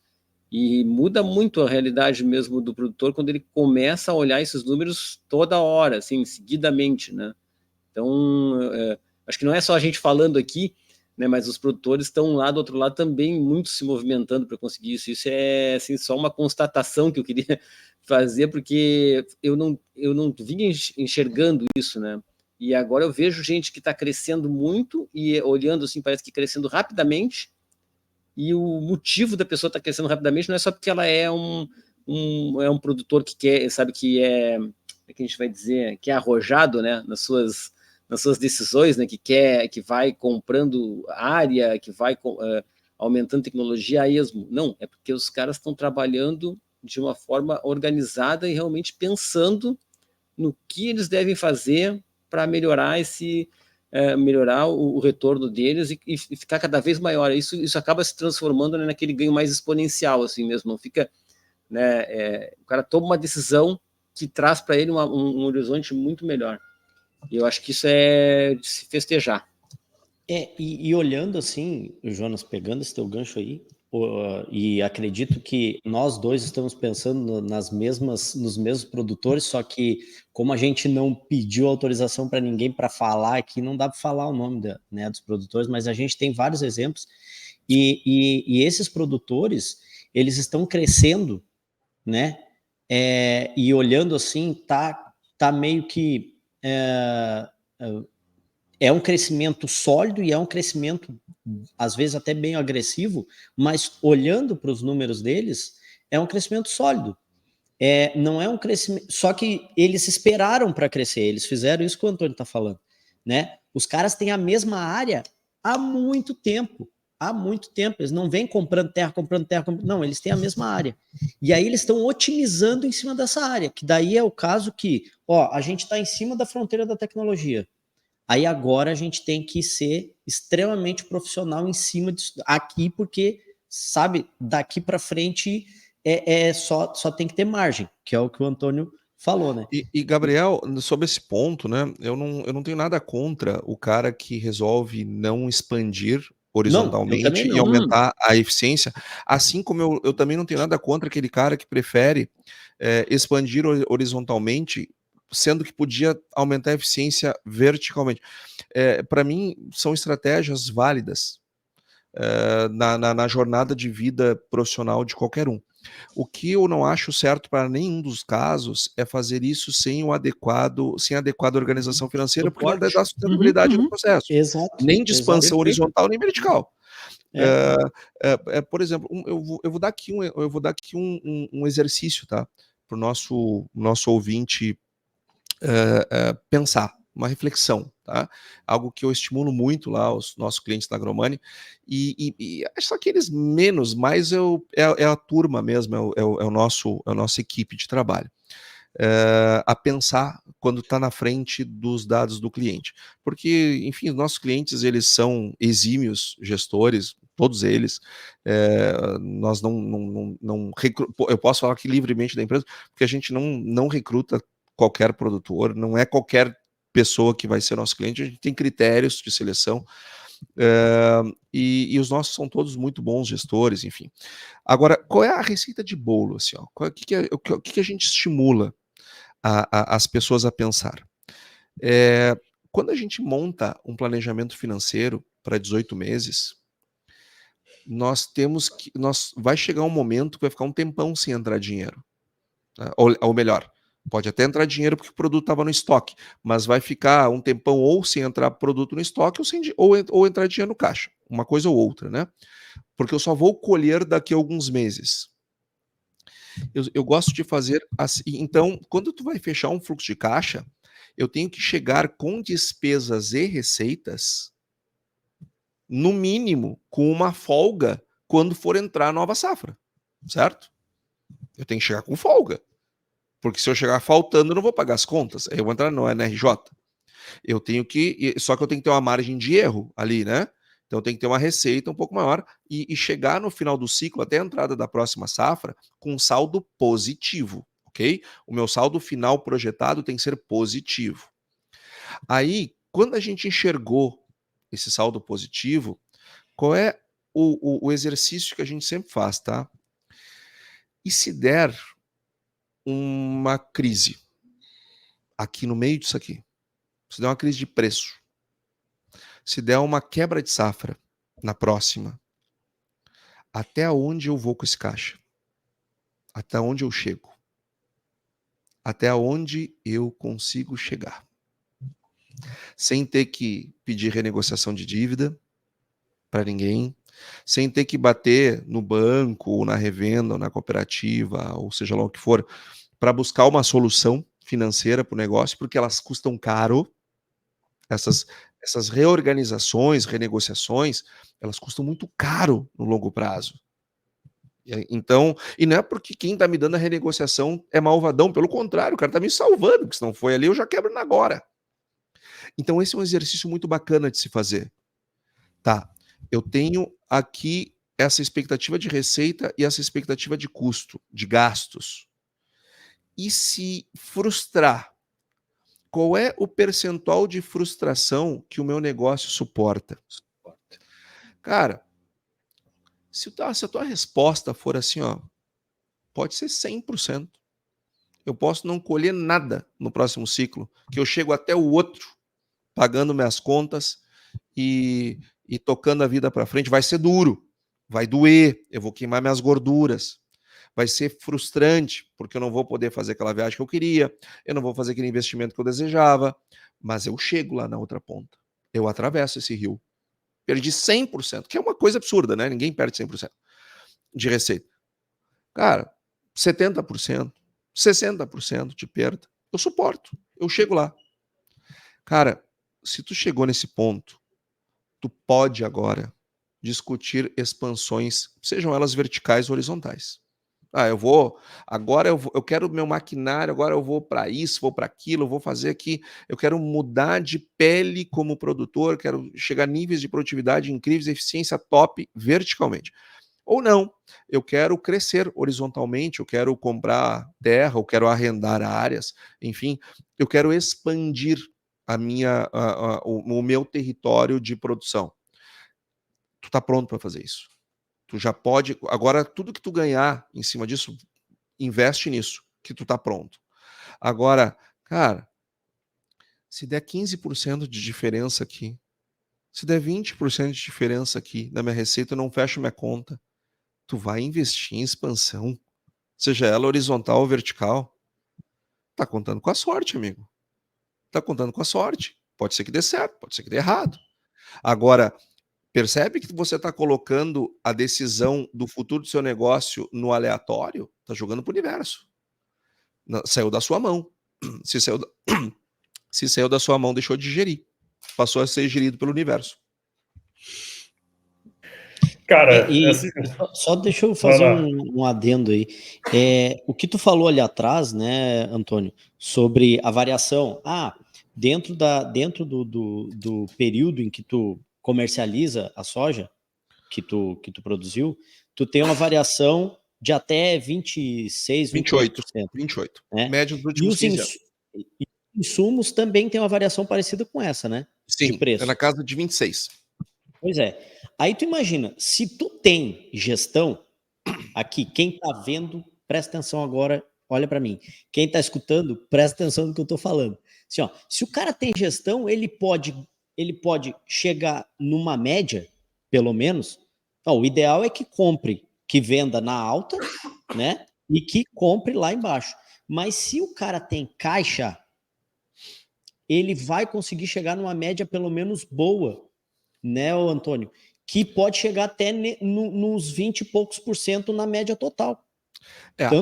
E muda muito a realidade mesmo do produtor quando ele começa a olhar esses números toda hora, assim, seguidamente, né? Então, acho que não é só a gente falando aqui, né, mas os produtores estão lá do outro lado também muito se movimentando para conseguir isso. Isso é assim, só uma constatação que eu queria fazer, porque eu não vinha enxergando isso, né? E agora eu vejo gente que está crescendo muito e olhando assim, parece que crescendo rapidamente, e o motivo da pessoa estar crescendo rapidamente não é só porque ela é um produtor que quer, sabe, que a gente vai dizer, que é arrojado, né, nas suas decisões, né, que vai comprando área, que vai aumentando tecnologia a esmo. Não, é porque os caras estão trabalhando de uma forma organizada e realmente pensando no que eles devem fazer para melhorar melhorar o retorno deles e ficar cada vez maior. Isso acaba se transformando, né, naquele ganho mais exponencial, assim mesmo. Não fica, né, o cara toma uma decisão que traz para ele um horizonte muito melhor. E eu acho que isso é de se festejar. E olhando assim, Jonas, pegando esse teu gancho aí, e acredito que nós dois estamos pensando nos mesmos produtores, só que como a gente não pediu autorização para ninguém para falar aqui, não dá para falar o nome né, dos produtores, mas a gente tem vários exemplos, e esses produtores, eles estão crescendo, né, e olhando assim, tá meio que é um crescimento sólido e é um crescimento, às vezes, até bem agressivo, mas olhando para os números deles, é um crescimento sólido. Não é um crescimento... Só que eles esperaram para crescer, eles fizeram isso que o Antônio está falando, né? Os caras têm a mesma área há muito tempo. Eles não vêm comprando terra, não, eles têm a mesma área. E aí eles estão otimizando em cima dessa área, que daí é o caso que, a gente está em cima da fronteira da tecnologia. Aí agora a gente tem que ser extremamente profissional em cima disso aqui, porque, sabe, daqui para frente só tem que ter margem, que é o que o Antônio falou, né? E Gabriel, sobre esse ponto, né, eu não tenho nada contra o cara que resolve não expandir horizontalmente e aumentar a eficiência, assim como eu também não tenho nada contra aquele cara que prefere expandir horizontalmente, sendo que podia aumentar a eficiência verticalmente. Para mim, são estratégias válidas na jornada de vida profissional de qualquer um. O que eu não acho certo para nenhum dos casos é fazer isso sem a adequada organização financeira, porque não dá Suporte. sustentabilidade no processo. Exato. Nem de expansão Perfeito. horizontal, nem vertical. Por exemplo, eu vou dar aqui um exercício, tá? Para o nosso ouvinte pensar, uma reflexão, tá? Algo que eu estimulo muito lá os nossos clientes da Agromani, e só que eles menos, mais é a turma mesmo, é a nossa equipe de trabalho. A pensar quando está na frente dos dados do cliente. Porque, enfim, os nossos clientes, eles são exímios gestores, todos eles. Nós não eu posso falar aqui livremente da empresa, porque a gente não recruta qualquer produtor, não é qualquer pessoa que vai ser nosso cliente, a gente tem critérios de seleção, e os nossos são todos muito bons gestores, enfim. Agora, qual é a receita de bolo? Assim, ó? O que a gente estimula as pessoas a pensar? Quando a gente monta um planejamento financeiro para 18 meses, vai chegar um momento que vai ficar um tempão sem entrar dinheiro. Tá? Ou melhor, pode até entrar dinheiro porque o produto estava no estoque, mas vai ficar um tempão ou sem entrar produto no estoque ou entrar dinheiro no caixa. Uma coisa ou outra, né? Porque eu só vou colher daqui a alguns meses. Eu gosto de fazer assim. Então, quando tu vai fechar um fluxo de caixa, eu tenho que chegar com despesas e receitas, no mínimo, com uma folga quando for entrar a nova safra, certo? Eu tenho que chegar com folga. Porque se eu chegar faltando, eu não vou pagar as contas. Eu vou entrar no NRJ. Só que eu tenho que ter uma margem de erro ali, né? Então eu tenho que ter uma receita um pouco maior e chegar no final do ciclo, até a entrada da próxima safra, com um saldo positivo, ok? O meu saldo final projetado tem que ser positivo. Aí, quando a gente enxergou esse saldo positivo, qual é o exercício que a gente sempre faz, tá? E se der uma crise aqui no meio disso aqui, se der uma crise de preço, se der uma quebra de safra na próxima, até onde eu vou com esse caixa? Até onde eu chego? Até onde eu consigo chegar? Sem ter que pedir renegociação de dívida para ninguém, sem ter que bater no banco, ou na revenda, ou na cooperativa, ou seja lá o que for, para buscar uma solução financeira para o negócio, porque elas custam caro. Essas reorganizações, renegociações, elas custam muito caro no longo prazo. Então, e não é porque quem está me dando a renegociação é malvadão, pelo contrário, o cara está me salvando, porque se não foi ali, eu já quebro na agora. Então, esse é um exercício muito bacana de se fazer. Tá, eu tenho aqui essa expectativa de receita e essa expectativa de custo, de gastos. E se frustrar? Qual é o percentual de frustração que o meu negócio suporta? Cara, se a tua resposta for assim, ó, pode ser 100%. Eu posso não colher nada no próximo ciclo, que eu chego até o outro, pagando minhas contas e tocando a vida para frente. Vai ser duro, vai doer, eu vou queimar minhas gorduras. Vai ser frustrante, porque eu não vou poder fazer aquela viagem que eu queria, eu não vou fazer aquele investimento que eu desejava, mas eu chego lá na outra ponta. Eu atravesso esse rio. Perdi 100%, que é uma coisa absurda, né? Ninguém perde 100% de receita. Cara, 70%, 60% de perda, eu suporto, eu chego lá. Cara, se tu chegou nesse ponto, tu pode agora discutir expansões, sejam elas verticais ou horizontais. Eu quero meu maquinário, agora eu vou para isso, vou para aquilo, eu vou fazer aqui, eu quero mudar de pele como produtor, quero chegar a níveis de produtividade incríveis, eficiência top verticalmente. Ou não, eu quero crescer horizontalmente, eu quero comprar terra, eu quero arrendar áreas, enfim, eu quero expandir o meu território de produção. Tu está pronto para fazer isso. Tu já pode. Agora, tudo que tu ganhar em cima disso, investe nisso, que tu tá pronto. Agora, cara, se der 15% de diferença aqui, se der 20% de diferença aqui na minha receita, eu não fecho minha conta. Tu vai investir em expansão seja ela horizontal ou vertical. Tá contando com a sorte, amigo. Tá contando com a sorte. Pode ser que dê certo, pode ser que dê errado. Agora, percebe que você está colocando a decisão do futuro do seu negócio no aleatório? Está jogando para o universo. Saiu da sua mão. Se saiu da sua mão, deixou de gerir. Passou a ser gerido pelo universo. Cara, só deixa eu fazer um adendo aí. O que tu falou ali atrás, né, Antônio, sobre a variação. Dentro do período em que tu comercializa a soja que tu produziu, tu tem uma variação de até 26, 28%. 28. Né? Média dos últimos 15 anos. E os insumos também tem uma variação parecida com essa, né? Sim, de preço. É na casa de 26. Pois é. Aí tu imagina, se tu tem gestão, aqui, quem tá vendo, presta atenção agora, olha para mim. Quem tá escutando, presta atenção no que eu tô falando. Assim, ó, se o cara tem gestão, ele pode chegar numa média, pelo menos. O ideal é que venda na alta, né? E que compre lá embaixo. Mas se o cara tem caixa, ele vai conseguir chegar numa média pelo menos boa, né, Antônio? Que pode chegar até nos 20 e poucos % na média total.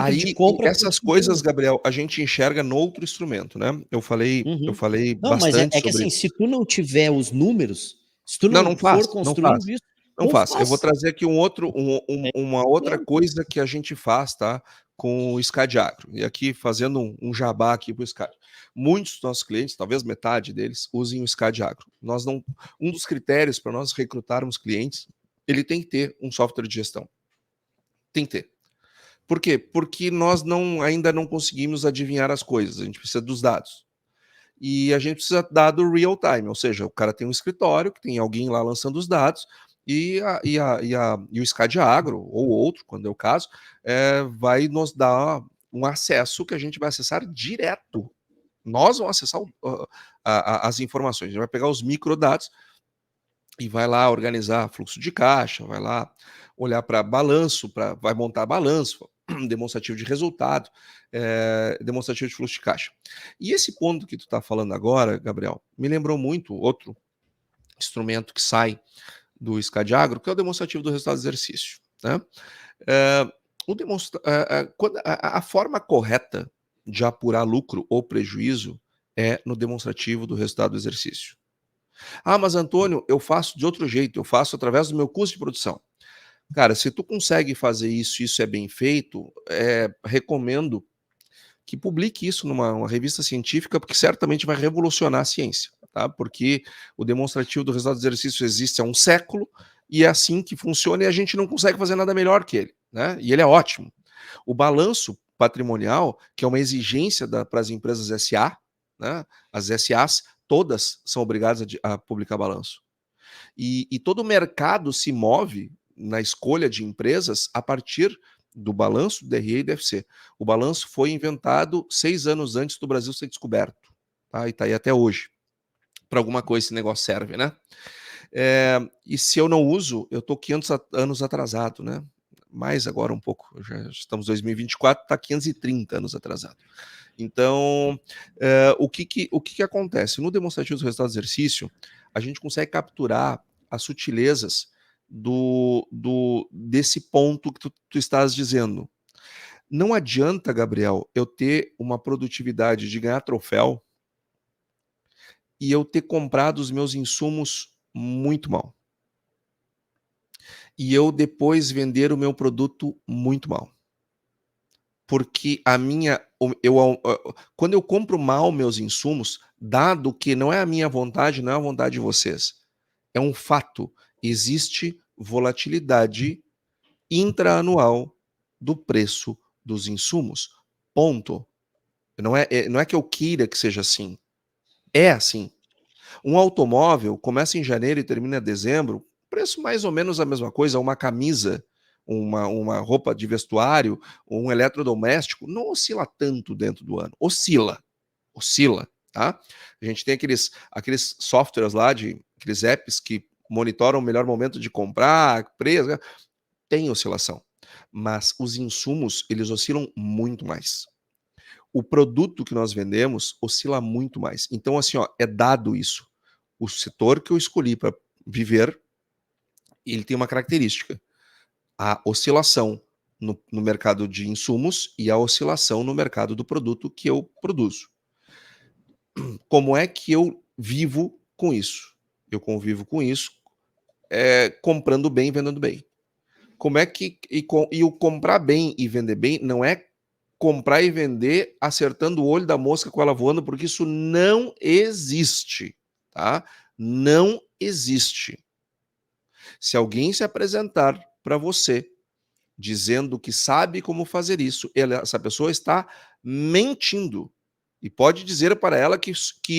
Aí, de compra, essas coisas, Gabriel, a gente enxerga no outro instrumento, né? Eu falei não, bastante mas é que sobre... assim, se tu não tiver os números, se tu não for construindo isso, não faz. Eu vou trazer aqui uma outra coisa que a gente faz, tá? Com o SCAD Agro. E aqui, fazendo um jabá aqui para o SCAD. Muitos dos nossos clientes, talvez metade deles, usem o SCAD Agro. Um dos critérios para nós recrutarmos clientes, ele tem que ter um software de gestão. Tem que ter. Por quê? Porque nós ainda não conseguimos adivinhar as coisas. A gente precisa dos dados. E a gente precisa de dado real time, ou seja, o cara tem um escritório, que tem alguém lá lançando os dados, e o SCAD Agro, ou outro, quando é o caso, vai nos dar um acesso que a gente vai acessar direto. Nós vamos acessar as informações, a gente vai pegar os microdados e vai lá organizar fluxo de caixa, vai lá olhar para balanço, vai montar balanço, demonstrativo de resultado, demonstrativo de fluxo de caixa. E esse ponto que tu está falando agora, Gabriel, me lembrou muito outro instrumento que sai do SCAD Agro, que é o demonstrativo do resultado do exercício. Né? A forma correta de apurar lucro ou prejuízo é no demonstrativo do resultado do exercício. Mas Antônio, eu faço de outro jeito, eu faço através do meu custo de produção. Cara, se tu consegue fazer isso, isso é bem feito, recomendo que publique isso numa revista científica, porque certamente vai revolucionar a ciência, tá? Porque o demonstrativo do resultado do exercício existe há um século, e é assim que funciona, e a gente não consegue fazer nada melhor que ele, né? E ele é ótimo. O balanço patrimonial, que é uma exigência para as empresas SA, né? As SAs, todas são obrigadas a publicar balanço. E todo o mercado se move na escolha de empresas a partir do balanço do DRE e do DFC. O balanço foi inventado 6 anos antes do Brasil ser descoberto, tá? E está aí até hoje. Para alguma coisa esse negócio serve, né? E se eu não uso, eu estou 500 anos atrasado, né? Mais agora um pouco, já estamos em 2024, está 530 anos atrasado. Então, o que acontece? No demonstrativo do resultado do exercício, a gente consegue capturar as sutilezas desse ponto que tu estás dizendo. Não adianta, Gabriel, eu ter uma produtividade de ganhar troféu e eu ter comprado os meus insumos muito mal. E eu depois vender o meu produto muito mal. Porque quando eu compro mal meus insumos, dado que não é a minha vontade, não é a vontade de vocês, é um fato, existe volatilidade intraanual do preço dos insumos. Ponto. Não é que eu queira que seja assim. É assim. Um automóvel começa em janeiro e termina em dezembro, preço mais ou menos a mesma coisa, uma camisa, uma roupa de vestuário, um eletrodoméstico, não oscila tanto dentro do ano. Oscila, tá? A gente tem aqueles softwares lá, aqueles apps que monitoram o melhor momento de comprar, preço, tem oscilação. mas os insumos, eles oscilam muito mais. O produto que nós vendemos oscila muito mais. Então, assim, ó, é dado isso. O setor que eu escolhi para viver, ele tem uma característica. A oscilação no mercado de insumos e a oscilação no mercado do produto que eu produzo. Como é que eu vivo com isso? Eu convivo com isso comprando bem e vendendo bem. Como é que... E o comprar bem e vender bem não é comprar e vender acertando o olho da mosca com ela voando, porque isso não existe, tá? Não existe. Se alguém se apresentar para você dizendo que sabe como fazer isso, essa pessoa está mentindo. E pode dizer para ela que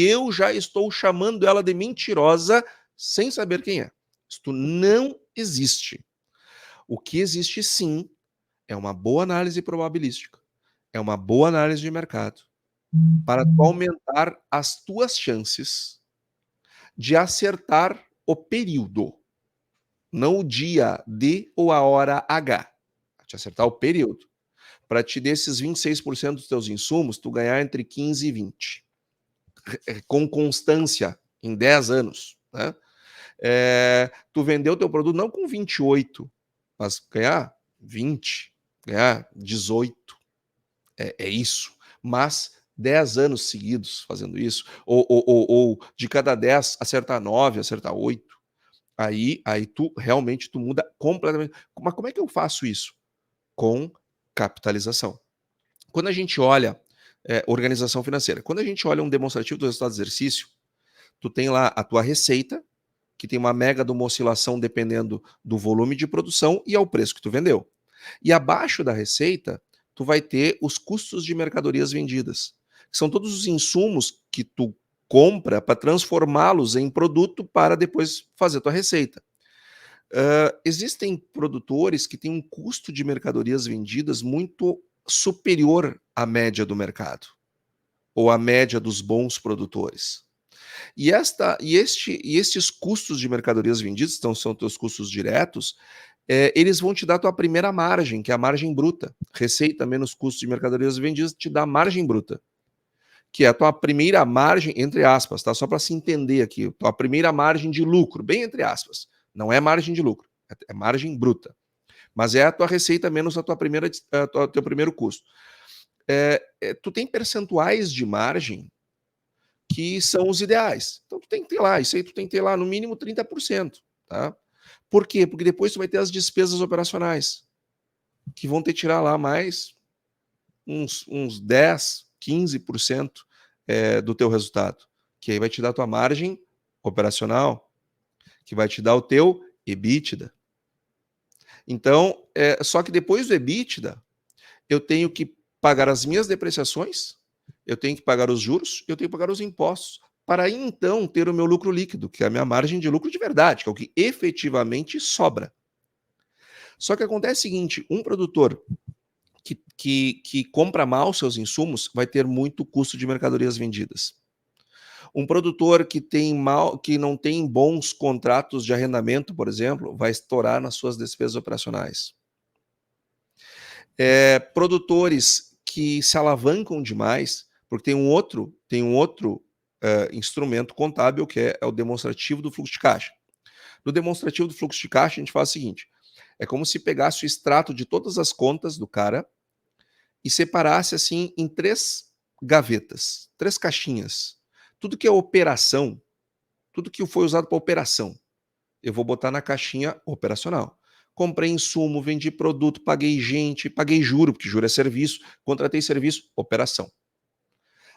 eu já estou chamando ela de mentirosa sem saber quem é. Isto não existe. O que existe, sim, é uma boa análise probabilística. É uma boa análise de mercado para tu aumentar as tuas chances de acertar o período, não o dia D ou a hora H. Te acertar o período. Para te desses 26% dos teus insumos, tu ganhar entre 15 e 20. Com constância, em 10 anos. Né? Tu vendeu o teu produto não com 28, mas ganhar 20, ganhar 18. É isso. Mas 10 anos seguidos fazendo isso, ou de cada 10 acertar 9, acertar 8, aí tu realmente tu muda completamente. Mas como é que eu faço isso? Com capitalização. Quando a gente olha organização financeira, quando a gente olha um demonstrativo do resultado do exercício, tu tem lá a tua receita, que tem uma mega de uma oscilação dependendo do volume de produção e ao preço que tu vendeu. E abaixo da receita, tu vai ter os custos de mercadorias vendidas, que são todos os insumos que tu compra para transformá-los em produto para depois fazer a tua receita. Existem produtores que têm um custo de mercadorias vendidas muito superior à média do mercado, ou à média dos bons produtores. E estes custos de mercadorias vendidas, então são teus custos diretos, eles vão te dar a tua primeira margem, que é a margem bruta. Receita menos custo de mercadorias vendidas te dá a margem bruta, que é a tua primeira margem, entre aspas, tá? Só para se entender aqui, tua primeira margem de lucro, bem entre aspas. Não é margem de lucro, é margem bruta. Mas é a tua receita menos a tua teu primeiro custo. Tu tem percentuais de margem que são os ideais. Então tu tem que ter lá, isso aí tu tem que ter lá no mínimo 30%, tá? Por quê? Porque depois tu vai ter as despesas operacionais, que vão te tirar lá mais uns 10, 15% do teu resultado, que aí vai te dar a tua margem operacional, que vai te dar o teu EBITDA. Então, só que depois do EBITDA, eu tenho que pagar as minhas depreciações, eu tenho que pagar os juros, eu tenho que pagar os impostos, para aí então ter o meu lucro líquido, que é a minha margem de lucro de verdade, que é o que efetivamente sobra. Só que acontece o seguinte, um produtor que compra mal seus insumos vai ter muito custo de mercadorias vendidas. Um produtor que não tem bons contratos de arrendamento, por exemplo, vai estourar nas suas despesas operacionais. Produtores que se alavancam demais, porque tem um outro instrumento contábil que é o demonstrativo do fluxo de caixa. No demonstrativo do fluxo de caixa, a gente faz o seguinte, é como se pegasse o extrato de todas as contas do cara e separasse assim em 3 gavetas, 3 caixinhas. Tudo que é operação, tudo que foi usado para operação, eu vou botar na caixinha operacional. Comprei insumo, vendi produto, paguei gente, paguei juro, porque juro é serviço, contratei serviço, operação.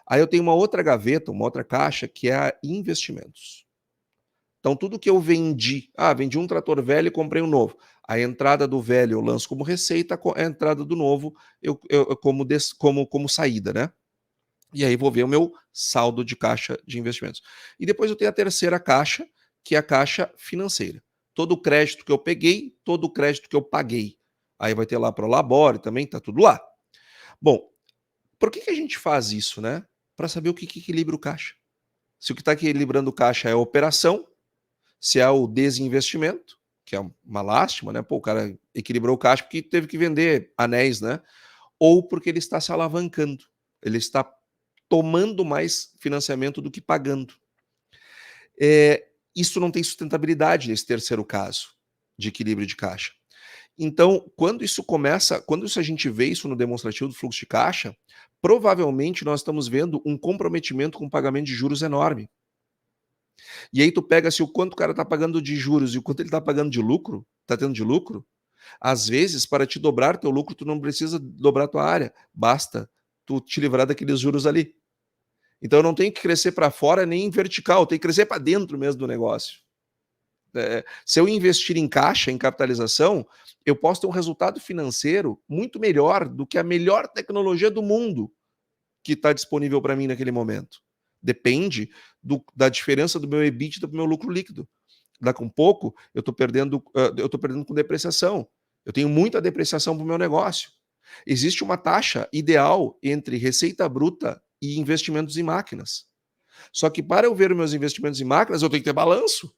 Aí eu tenho uma outra gaveta, uma outra caixa, que é investimentos. Então tudo que eu vendi, vendi um trator velho e comprei um novo. A entrada do velho eu lanço como receita, a entrada do novo eu como saída, né? E aí vou ver o meu saldo de caixa de investimentos. E depois eu tenho a terceira caixa, que é a caixa financeira. Todo o crédito que eu peguei, todo o crédito que eu paguei. Aí vai ter lá para o Labore também, tá tudo lá. Bom, por que a gente faz isso, né? Para saber o que equilibra o caixa. Se o que está equilibrando o caixa é a operação, se é o desinvestimento, que é uma lástima, né? Pô, o cara equilibrou o caixa porque teve que vender anéis, né? Ou porque ele está se alavancando, ele está tomando mais financiamento do que pagando. Isso não tem sustentabilidade nesse terceiro caso de equilíbrio de caixa. Então, quando a gente vê isso no demonstrativo do fluxo de caixa, provavelmente nós estamos vendo um comprometimento com pagamento de juros enorme. E aí tu pega o quanto o cara está pagando de juros e o quanto ele está pagando de lucro, está tendo de lucro, às vezes, para te dobrar teu lucro, tu não precisa dobrar tua área, basta tu te livrar daqueles juros ali. Então eu não tenho que crescer para fora nem em vertical, eu tenho que crescer para dentro mesmo do negócio. Se eu investir em caixa, em capitalização, eu posso ter um resultado financeiro muito melhor do que a melhor tecnologia do mundo que está disponível para mim naquele momento. Depende da diferença do meu EBITDA para o meu lucro líquido. Daqui a um pouco, eu estou perdendo com depreciação. Eu tenho muita depreciação para o meu negócio. Existe uma taxa ideal entre receita bruta e investimentos em máquinas. Só que para eu ver os meus investimentos em máquinas, eu tenho que ter balanço.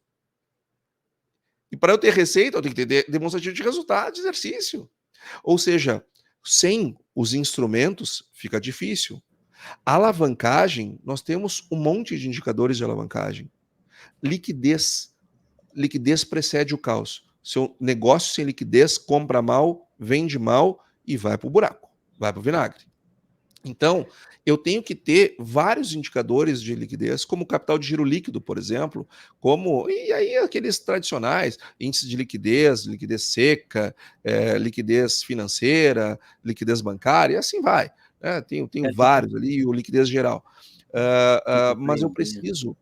E para eu ter receita, eu tenho que ter demonstrativo de resultado, de exercício. Ou seja, sem os instrumentos, fica difícil. A alavancagem, nós temos um monte de indicadores de alavancagem. Liquidez. Liquidez precede o caos. Seu negócio sem liquidez compra mal, vende mal e vai para o buraco, vai para o vinagre. Então, eu tenho que ter vários indicadores de liquidez, como capital de giro líquido, por exemplo, e aí aqueles tradicionais, índice de liquidez seca, liquidez financeira, liquidez bancária, e assim vai. Tem vários ali, o liquidez geral. Mas eu preciso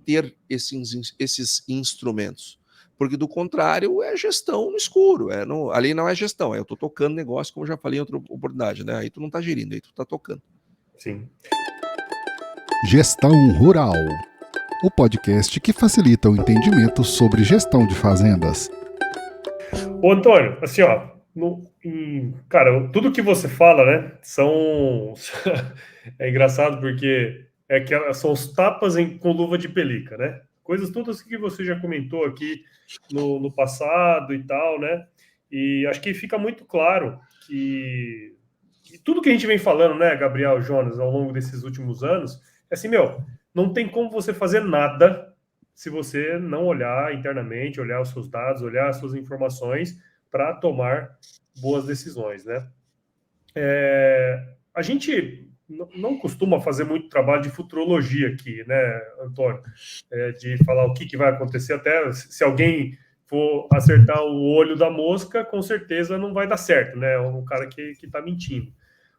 ter esses instrumentos. Porque, do contrário, é gestão no escuro. Ali não é gestão, eu estou tocando negócio, como eu já falei em outra oportunidade, né? Aí tu não está gerindo, aí tu está tocando. Sim. Gestão Rural, o podcast que facilita o entendimento sobre gestão de fazendas. Ô, Antônio, assim, ó, cara, tudo que você fala, né, é engraçado porque são os tapas com luva de pelica, né? Coisas todas que você já comentou aqui no passado e tal, né? E acho que fica muito claro que tudo que a gente vem falando, né, Gabriel, Jonas, ao longo desses últimos anos, é assim, não tem como você fazer nada se você não olhar internamente, olhar os seus dados, olhar as suas informações para tomar boas decisões, né? A gente não costuma fazer muito trabalho de futurologia aqui, né, Antônio? De falar o que vai acontecer, até se alguém for acertar o olho da mosca, com certeza não vai dar certo, né? É um cara que está mentindo.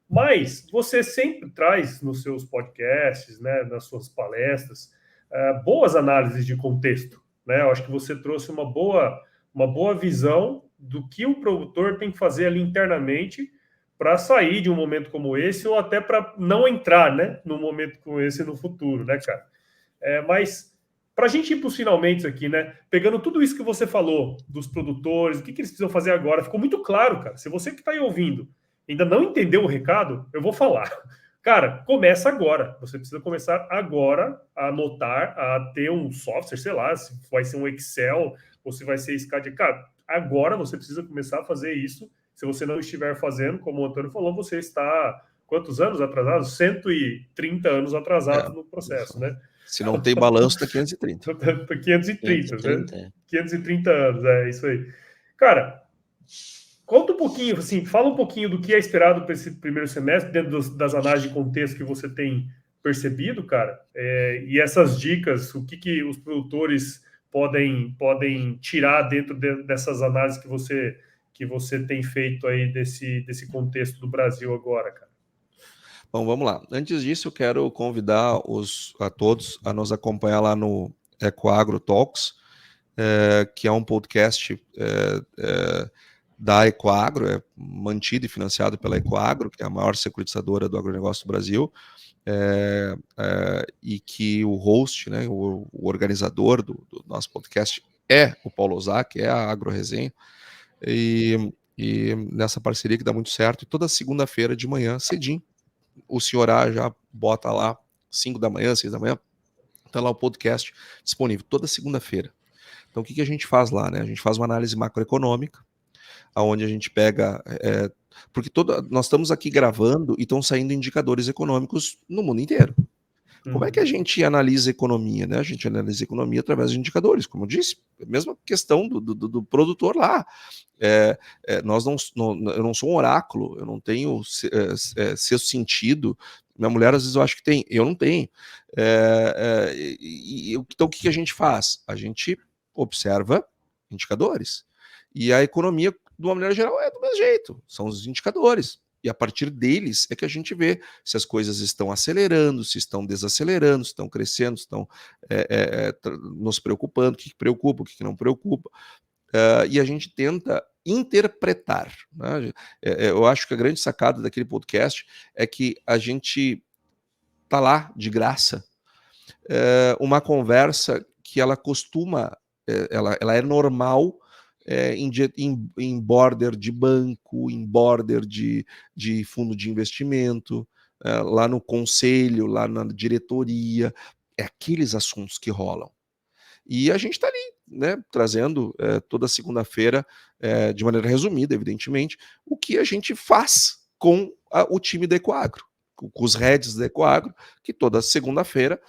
Mas você sempre traz nos seus podcasts, né, nas suas palestras, boas análises de contexto, né? Eu acho que você trouxe uma boa visão do que o produtor tem que fazer ali internamente para sair de um momento como esse ou até para não entrar, né, num momento como esse no futuro, né, cara? Mas para a gente ir para os finalmente aqui, né, pegando tudo isso que você falou dos produtores, o que eles precisam fazer agora, ficou muito claro, cara. Se você que está aí ouvindo ainda não entendeu o recado, eu vou falar. Cara, começa agora. Você precisa começar agora a anotar, a ter um software, sei lá, se vai ser um Excel ou se vai ser SCAD. Cara, agora você precisa começar a fazer isso. Se você não estiver fazendo, como o Antônio falou, você está quantos anos atrasado? 130 anos atrasado no processo, né? Se não tem balanço, está 530. 530, né? 530 anos, é isso aí. Cara, conta um pouquinho, assim, fala um pouquinho do que é esperado para esse primeiro semestre, dentro das análises de contexto que você tem percebido, cara, e essas dicas, o que os produtores podem tirar dentro dessas análises que você tem feito aí desse contexto do Brasil agora, cara. Bom, vamos lá. Antes disso, eu quero convidar a todos a nos acompanhar lá no Ecoagro Talks, que é um podcast da Ecoagro, mantido e financiado pela Ecoagro, que é a maior securitizadora do agronegócio do Brasil, e que o host, né, o organizador do nosso podcast é o Paulo Ozaki, é a AgroResenha, e nessa parceria que dá muito certo, e toda segunda-feira de manhã, cedinho, o senhor A já bota lá 5 da manhã, 6 da manhã, tá lá o podcast disponível toda segunda-feira. Então, o que a gente faz lá, né? A gente faz uma análise macroeconômica, onde a gente pega... porque nós estamos aqui gravando e estão saindo indicadores econômicos no mundo inteiro. Como é que a gente analisa a economia, né? A gente analisa a economia através de indicadores, como eu disse, a mesma questão do produtor lá. Eu não sou um oráculo, eu não tenho sexto sentido. Minha mulher, às vezes, eu acho que tem, eu não tenho. Então, o que a gente faz? A gente observa indicadores. E a economia, de uma maneira geral, é do mesmo jeito, são os indicadores. E a partir deles é que a gente vê se as coisas estão acelerando, se estão desacelerando, se estão crescendo, se estão nos preocupando, o que preocupa, o que não preocupa. E a gente tenta interpretar. Né? Eu acho que a grande sacada daquele podcast é que a gente está lá de graça. Uma conversa que ela costuma, ela é normal, em border de banco, em border de fundo de investimento, lá no conselho, lá na diretoria, aqueles assuntos que rolam. E a gente está ali, né, trazendo toda segunda-feira, de maneira resumida, evidentemente, o que a gente faz com o time da Ecoagro, com os heads da Ecoagro, que toda segunda-feira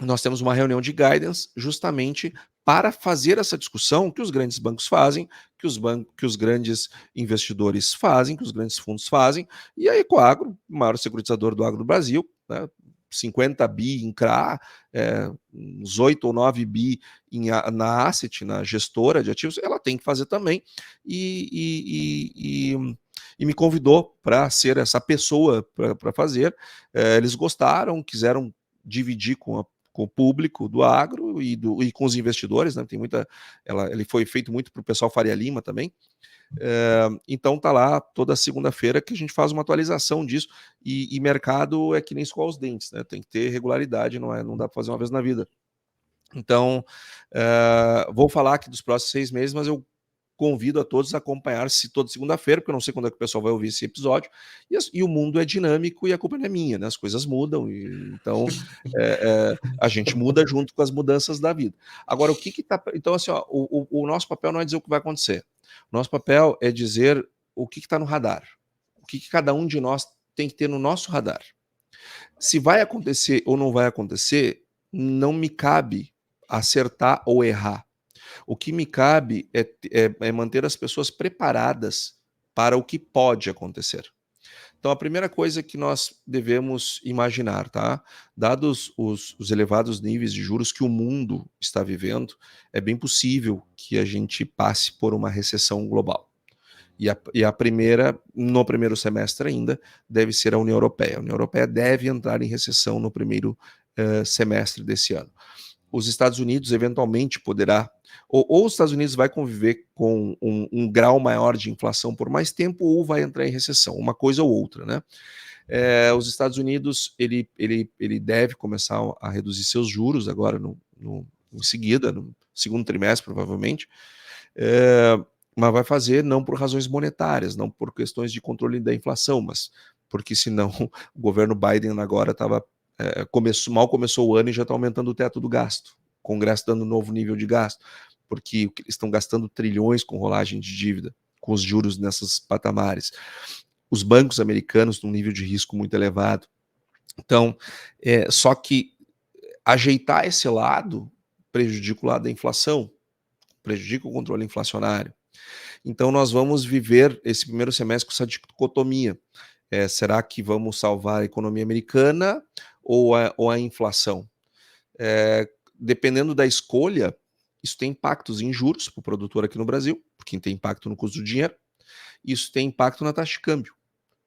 nós temos uma reunião de guidance justamente para fazer essa discussão que os grandes bancos fazem, que os grandes investidores fazem, que os grandes fundos fazem, e a Ecoagro, o maior securitizador do agro do Brasil, né, 50 bi em CRA, uns 8 ou 9 bi na asset, na gestora de ativos, ela tem que fazer também, e me convidou para ser essa pessoa para fazer. Eles gostaram, quiseram dividir com o público do agro e com os investidores, né? Tem muita, ele foi feito muito para o pessoal Faria Lima também. Então tá lá toda segunda-feira que a gente faz uma atualização disso, e mercado é que nem escovar os dentes, né? Tem que ter regularidade, não dá para fazer uma vez na vida. Então, vou falar aqui dos próximos 6 meses, mas eu convido a todos a acompanhar-se toda segunda-feira, porque eu não sei quando é que o pessoal vai ouvir esse episódio, e o mundo é dinâmico e a culpa não é minha, né? As coisas mudam, então a gente muda junto com as mudanças da vida. Agora, o que tá... Então, assim, ó, o nosso papel não é dizer o que vai acontecer. O nosso papel é dizer o que está no radar. O que cada um de nós tem que ter no nosso radar. Se vai acontecer ou não vai acontecer, não me cabe acertar ou errar. O que me cabe é manter as pessoas preparadas para o que pode acontecer. Então, a primeira coisa que nós devemos imaginar, tá? Dados os elevados níveis de juros que o mundo está vivendo, é bem possível que a gente passe por uma recessão global. E a primeira, no primeiro semestre ainda, deve ser a União Europeia. A União Europeia deve entrar em recessão no primeiro semestre desse ano. Os Estados Unidos eventualmente poderá, ou os Estados Unidos vai conviver com um grau maior de inflação por mais tempo, ou vai entrar em recessão, uma coisa ou outra, né? Os Estados Unidos, ele deve começar a reduzir seus juros agora em seguida, no segundo trimestre, provavelmente, mas vai fazer não por razões monetárias, não por questões de controle da inflação, mas porque senão o governo Biden agora estava mal começou o ano e já está aumentando o teto do gasto. O Congresso dando um novo nível de gasto, porque eles estão gastando trilhões com rolagem de dívida, com os juros nessas patamares. Os bancos americanos têm um nível de risco muito elevado. Então, só que ajeitar esse lado prejudica o lado da inflação, prejudica o controle inflacionário. Então, nós vamos viver esse primeiro semestre com essa dicotomia. Será que vamos salvar a economia americana ou a inflação? Dependendo da escolha, isso tem impactos em juros para o produtor aqui no Brasil, porque tem impacto no custo do dinheiro, isso tem impacto na taxa de câmbio.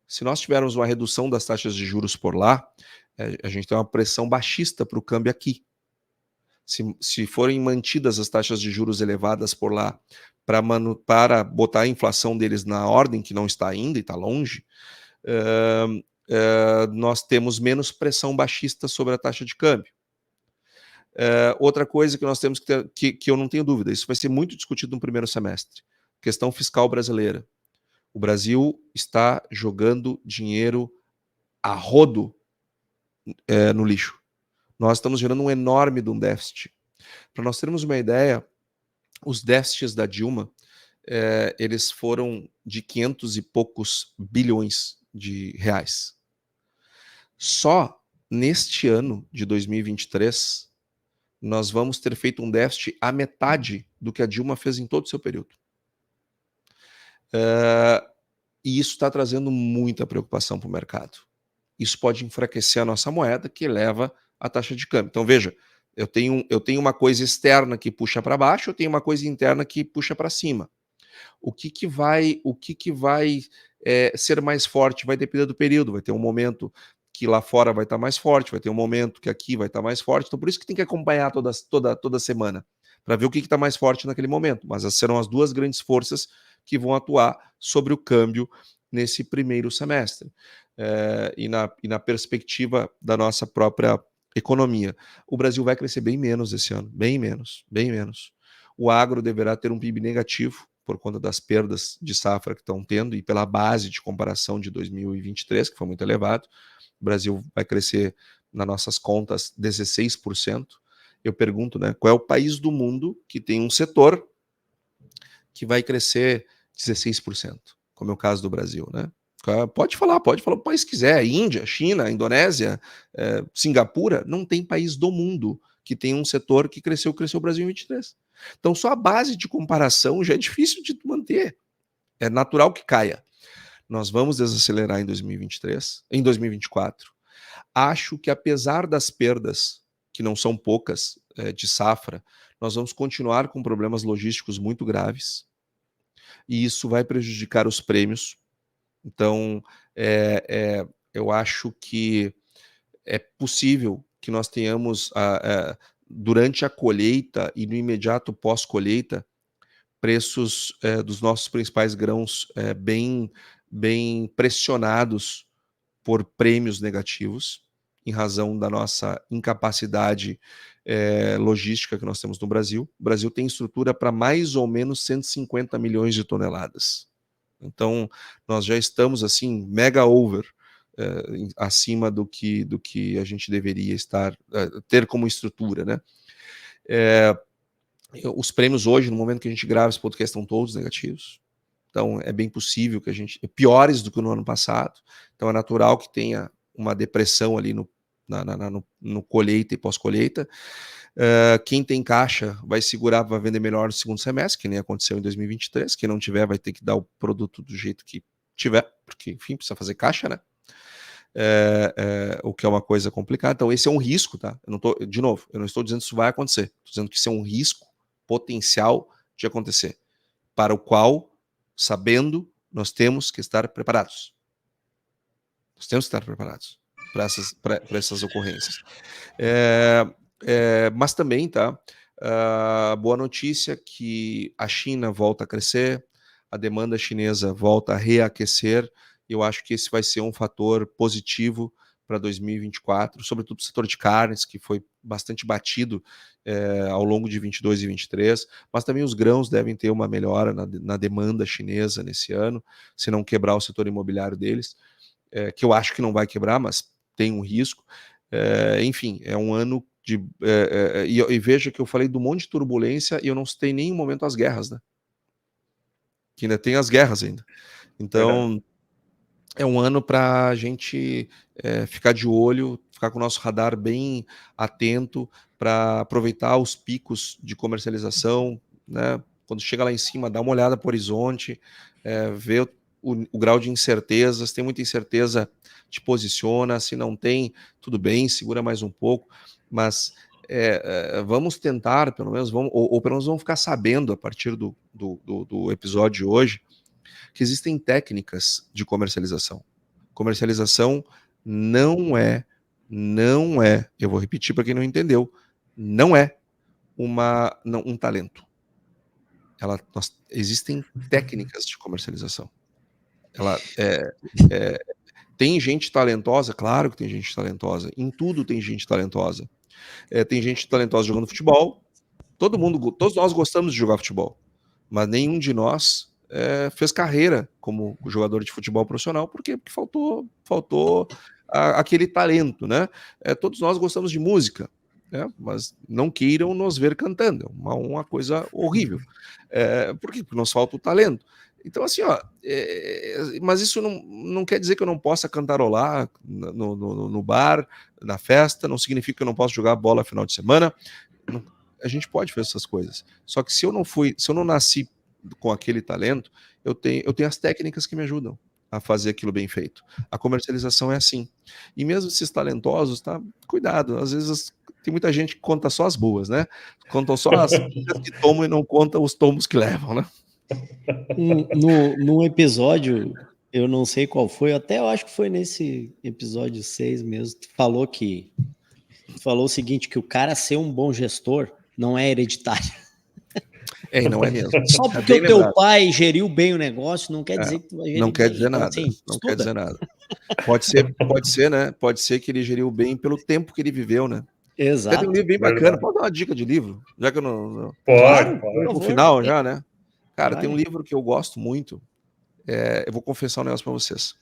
Se nós tivermos uma redução das taxas de juros por lá, a gente tem uma pressão baixista para o câmbio aqui. Se forem mantidas as taxas de juros elevadas por lá para botar a inflação deles na ordem, que não está ainda e está longe, nós temos menos pressão baixista sobre a taxa de câmbio. Outra coisa que nós temos que ter, que eu não tenho dúvida, isso vai ser muito discutido no primeiro semestre, questão fiscal brasileira. O Brasil está jogando dinheiro a rodo no lixo. Nós estamos gerando um enorme déficit. Para nós termos uma ideia, os déficits da Dilma, eles foram de 500 e poucos bilhões de reais. Só neste ano de 2023, nós vamos ter feito um déficit à metade do que a Dilma fez em todo o seu período. E isso está trazendo muita preocupação para o mercado. Isso pode enfraquecer a nossa moeda, que eleva a taxa de câmbio. Então, veja, eu tenho uma coisa externa que puxa para baixo, eu tenho uma coisa interna que puxa para cima. O que vai ser mais forte vai depender do período. Vai ter um momento que lá fora vai estar mais forte, vai ter um momento que aqui vai estar mais forte. Então, por isso que tem que acompanhar toda semana, para ver o que está mais forte naquele momento. Mas essas serão as duas grandes forças que vão atuar sobre o câmbio nesse primeiro semestre. E na perspectiva da nossa própria economia. O Brasil vai crescer bem menos esse ano, bem menos. O agro deverá ter um PIB negativo, por conta das perdas de safra que estão tendo e pela base de comparação de 2023, que foi muito elevado. O Brasil vai crescer, nas nossas contas, 16%. Eu pergunto, né, qual é o país do mundo que tem um setor que vai crescer 16%, como é o caso do Brasil, né? Pode falar o país que quiser, Índia, China, Indonésia, Singapura, não tem país do mundo que tem um setor que cresceu o Brasil em 23. Então, só a base de comparação já é difícil de manter. É natural que caia. Nós vamos desacelerar em 2023, em 2024. Acho que, apesar das perdas, que não são poucas, de safra, nós vamos continuar com problemas logísticos muito graves. E isso vai prejudicar os prêmios. Então, eu acho que é possível que nós tenhamos, durante a colheita e no imediato pós-colheita, preços dos nossos principais grãos bem pressionados por prêmios negativos, em razão da nossa incapacidade logística que nós temos no Brasil. O Brasil tem estrutura para mais ou menos 150 milhões de toneladas. Então, nós já estamos, assim, mega over, acima do que a gente deveria ter como estrutura, né? Os prêmios hoje, no momento que a gente grava esse podcast, estão todos negativos. Então, é bem possível que piores do que no ano passado. Então, é natural que tenha uma depressão ali no colheita e pós-colheita. Quem tem caixa vai segurar, vai vender melhor no segundo semestre, que nem aconteceu em 2023. Quem não tiver vai ter que dar o produto do jeito que tiver, porque, enfim, precisa fazer caixa, né? O que é uma coisa complicada. Então, esse é um risco, tá? De novo, eu não estou dizendo que isso vai acontecer. Estou dizendo que isso é um risco potencial de acontecer, para o qual, sabendo, nós temos que estar preparados. Nós temos que estar preparados para essas ocorrências. Mas também, tá? Boa notícia que a China volta a crescer, a demanda chinesa volta a reaquecer. Eu acho que esse vai ser um fator positivo para 2024, sobretudo o setor de carnes, que foi bastante batido ao longo de 22 e 23, mas também os grãos devem ter uma melhora na demanda chinesa nesse ano, se não quebrar o setor imobiliário deles, que eu acho que não vai quebrar, mas tem um risco. Enfim, é um ano e veja que eu falei de um monte de turbulência e eu não citei em nenhum momento as guerras, né? Que ainda tem as guerras ainda. Então, é um ano para a gente ficar de olho, ficar com o nosso radar bem atento para aproveitar os picos de comercialização, né? Quando chega lá em cima, dá uma olhada para o horizonte, ver o grau de incertezas. Tem muita incerteza, te posiciona. Se não tem, tudo bem, segura mais um pouco, mas vamos tentar, pelo menos, ou pelo menos vamos ficar sabendo a partir do episódio de hoje, que existem técnicas de comercialização. Comercialização não é, eu vou repetir para quem não entendeu, não é um talento. Existem técnicas de comercialização. Tem gente talentosa? Claro que tem gente talentosa. Em tudo tem gente talentosa. Tem gente talentosa jogando futebol. Todos nós gostamos de jogar futebol, mas nenhum de nós fez carreira como jogador de futebol profissional, porque faltou aquele talento, né? Todos nós gostamos de música, né? Mas não queiram nos ver cantando, é uma coisa horrível. Por quê? Porque nos falta o talento. Então, assim, ó, mas isso não quer dizer que eu não possa cantarolar no bar, na festa, não significa que eu não posso jogar bola no final de semana. A gente pode fazer essas coisas. Só que se eu não nasci com aquele talento, eu tenho as técnicas que me ajudam a fazer aquilo bem feito. A comercialização é assim. E mesmo esses talentosos, tá? Cuidado, às vezes tem muita gente que conta só as boas, né? Contam só as que tomam e não conta os tombos que levam, né? Num episódio, eu não sei qual foi, eu acho que foi nesse episódio 6 mesmo, tu falou o seguinte, que o cara ser um bom gestor não é hereditário. Não é mesmo. Só porque o teu pai geriu bem o negócio, não quer dizer que tu vai gerir não quer bem. dizer nada. Então, assim, não quer dizer nada. Pode ser, né? Pode ser que ele geriu bem pelo tempo que ele viveu, né? Exato. Tem um livro bem bacana. Pode dar uma dica de livro? Já que eu não... Pode. No final já, né? Cara, tem um livro que eu gosto muito. Eu vou confessar um negócio pra vocês.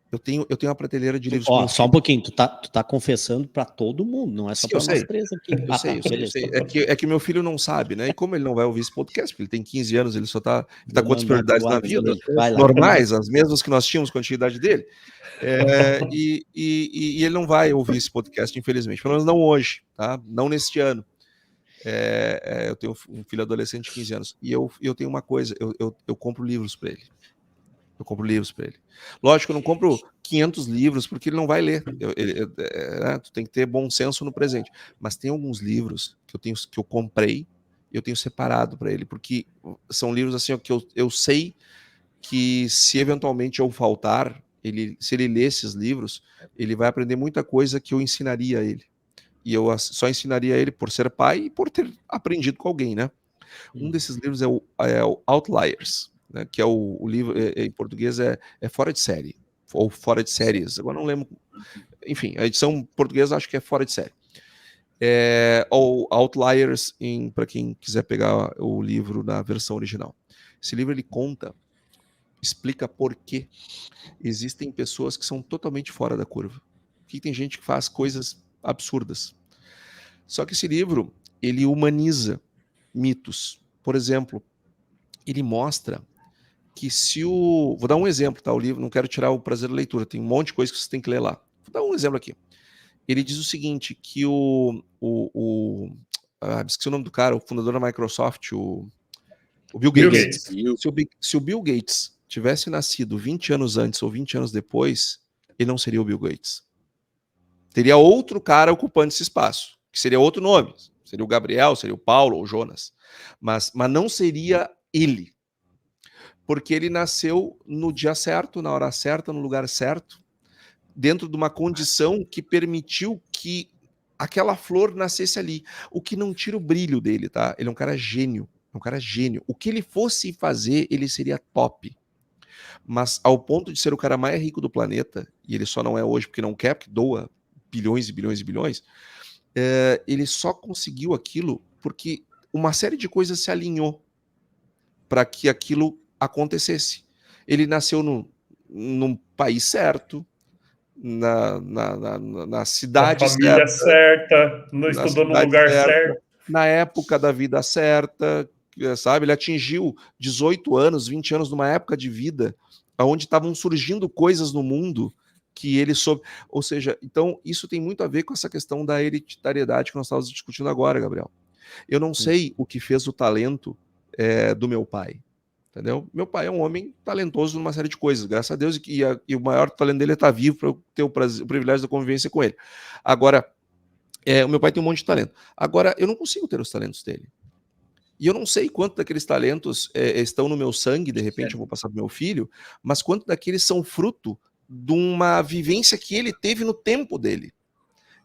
Eu tenho uma prateleira de livros. Só um pouquinho, tu tá confessando pra todo mundo, não é só pra nós três aqui. Eu sei. É que meu filho não sabe, né? E como ele não vai ouvir esse podcast, porque ele tem 15 anos, ele tá com outras prioridades na vida, normais, as mesmas que nós tínhamos com a idade dele. E ele não vai ouvir esse podcast, infelizmente. Pelo menos não hoje, tá? Não neste ano. Eu tenho um filho adolescente de 15 anos. E eu tenho uma coisa, eu compro livros para ele. Lógico, eu não compro 500 livros, porque ele não vai ler. Tu tem que ter bom senso no presente. Mas tem alguns livros que eu comprei e eu tenho separado para ele, porque são livros assim que eu sei que se eventualmente eu faltar, se ele ler esses livros, ele vai aprender muita coisa que eu ensinaria a ele. E eu só ensinaria a ele por ser pai e por ter aprendido com alguém, né? Um desses livros é o Outliers, né, que é o livro, em português é Fora de Série, ou Fora de Séries, agora não lembro, enfim, a edição portuguesa acho que é Fora de Série, ou Outliers, para quem quiser pegar o livro na versão original. Esse livro ele explica por que existem pessoas que são totalmente fora da curva, que tem gente que faz coisas absurdas, só que esse livro, ele humaniza mitos. Por exemplo, ele mostra que vou dar um exemplo, tá? O livro, não quero tirar o prazer da leitura, tem um monte de coisa que você tem que ler lá. Vou dar um exemplo aqui. Ele diz o seguinte, que esqueci o nome do cara, o fundador da Microsoft, o Bill Gates. Se o Bill Gates tivesse nascido 20 anos antes ou 20 anos depois, ele não seria o Bill Gates. Teria outro cara ocupando esse espaço, que seria outro nome. Seria o Gabriel, seria o Paulo ou o Jonas. Mas não seria ele. Porque ele nasceu no dia certo, na hora certa, no lugar certo, dentro de uma condição que permitiu que aquela flor nascesse ali. O que não tira o brilho dele, tá? Ele é um cara gênio. O que ele fosse fazer, ele seria top. Mas ao ponto de ser o cara mais rico do planeta, e ele só não é hoje porque não quer, porque doa bilhões e bilhões e bilhões, ele só conseguiu aquilo porque uma série de coisas se alinhou para que aquilo acontecesse. Ele nasceu num país certo, na cidade certa. Na família certa, estudou no lugar certo. Na época da vida certa, sabe? Ele atingiu 18 anos, 20 anos numa época de vida onde estavam surgindo coisas no mundo que ele soube. Ou seja, então isso tem muito a ver com essa questão da hereditariedade que nós estávamos discutindo agora, Gabriel. Eu não sei o que fez o talento do meu pai, entendeu? Meu pai é um homem talentoso numa série de coisas, graças a Deus, e o maior talento dele é estar vivo para eu ter o privilégio da convivência com ele. Agora, o meu pai tem um monte de talento. Agora, eu não consigo ter os talentos dele. E eu não sei quanto daqueles talentos estão no meu sangue, de repente eu vou passar para o meu filho, mas quanto daqueles são fruto de uma vivência que ele teve no tempo dele.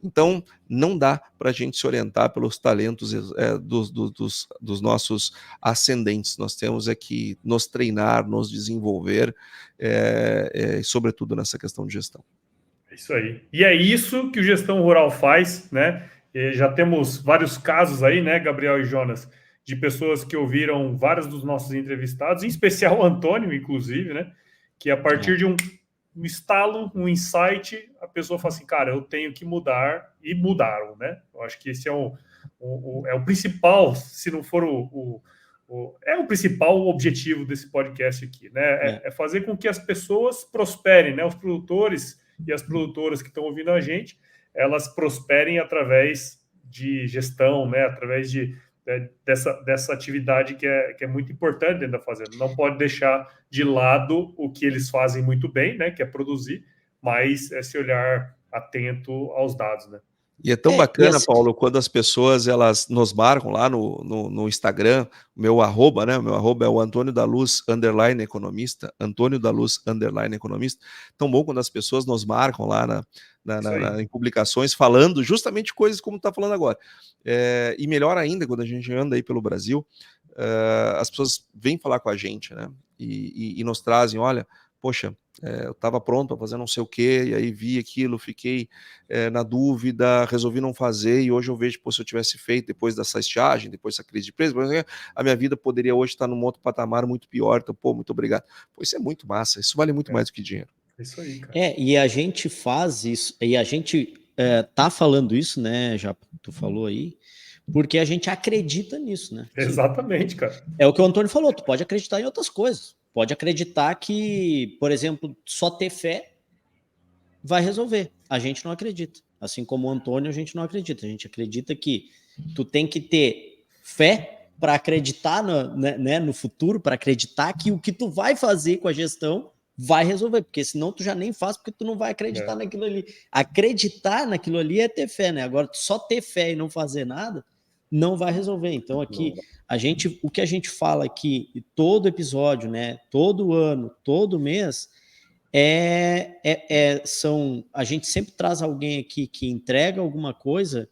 Então, não dá para a gente se orientar pelos talentos dos nossos ascendentes. Nós temos que nos treinar, nos desenvolver, sobretudo nessa questão de gestão. É isso aí. E é isso que o Gestão Rural faz, né? Já temos vários casos aí, né, Gabriel e Jonas, de pessoas que ouviram vários dos nossos entrevistados, em especial o Antônio, inclusive, né? Que a partir de um estalo, um insight, a pessoa fala assim, cara, eu tenho que mudar, e mudaram, né? Eu acho que esse é o principal, se não for é o principal objetivo desse podcast aqui, né? É fazer com que as pessoas prosperem, né? Os produtores e as produtoras que estão ouvindo a gente, elas prosperem através de gestão, né? Através dessa atividade que é muito importante dentro da fazenda. Não pode deixar de lado o que eles fazem muito bem, né? Que é produzir, mas esse olhar atento aos dados, né? E é tão bacana, assim, Paulo, quando as pessoas elas nos marcam lá no Instagram, o meu arroba, né? O meu arroba é o Antônio da Luz _economista, Antônio da Luz _economista. Tão bom quando as pessoas nos marcam lá em publicações falando justamente coisas como está falando agora. E melhor ainda, quando a gente anda aí pelo Brasil, as pessoas vêm falar com a gente, né? E nos trazem, olha, poxa, eu estava pronto para fazer não sei o quê, e aí vi aquilo, fiquei na dúvida, resolvi não fazer, e hoje eu vejo, pô, se eu tivesse feito depois dessa estiagem, depois dessa crise de preço, a minha vida poderia hoje estar num outro patamar muito pior, então, pô, muito obrigado. Pô, isso é muito massa, isso vale muito mais do que dinheiro. Isso aí, cara. E a gente faz isso, e a gente tá falando isso, né, já tu falou aí, porque a gente acredita nisso, né? Exatamente, cara. É o que o Antônio falou, tu pode acreditar em outras coisas. Pode acreditar que, por exemplo, só ter fé vai resolver. A gente não acredita. Assim como o Antônio, a gente não acredita. A gente acredita que tu tem que ter fé para acreditar no futuro, para acreditar que o que tu vai fazer com a gestão vai resolver, porque senão tu já nem faz, porque tu não vai acreditar naquilo ali. Acreditar naquilo ali é ter fé, né? Agora, só ter fé e não fazer nada não vai resolver. Então, aqui, o que a gente fala aqui, todo episódio, né? Todo ano, todo mês, a gente sempre traz alguém aqui que entrega alguma coisa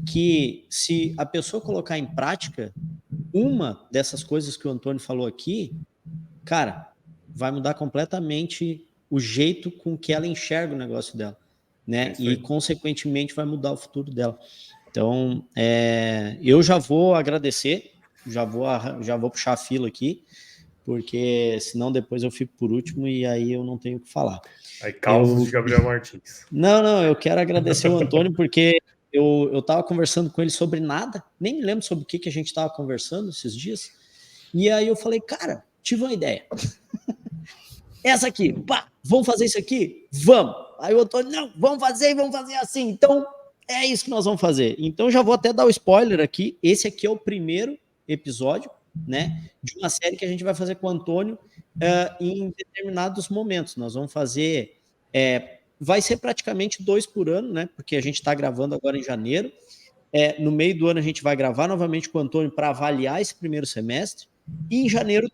que, se a pessoa colocar em prática uma dessas coisas que o Antônio falou aqui, cara, vai mudar completamente o jeito com que ela enxerga o negócio dela, né? E, consequentemente, vai mudar o futuro dela. Então, eu já vou agradecer, já vou puxar a fila aqui, porque senão depois eu fico por último e aí eu não tenho o que falar. Aí, causos de Gabriel Martins. Não, eu quero agradecer o Antônio, porque eu estava conversando com ele sobre nada, nem me lembro sobre o que a gente estava conversando esses dias, e aí eu falei, cara, tive uma ideia. Essa aqui, pá, vamos fazer isso aqui? Vamos. Aí o Antônio, não, vamos fazer assim. Então, é isso que nós vamos fazer. Então, já vou até dar o spoiler aqui. Esse aqui é o primeiro episódio, né, de uma série que a gente vai fazer com o Antônio em determinados momentos. Nós vamos fazer... vai ser praticamente 2 por ano, né, porque a gente está gravando agora em janeiro. No meio do ano, a gente vai gravar novamente com o Antônio para avaliar esse primeiro semestre. E em janeiro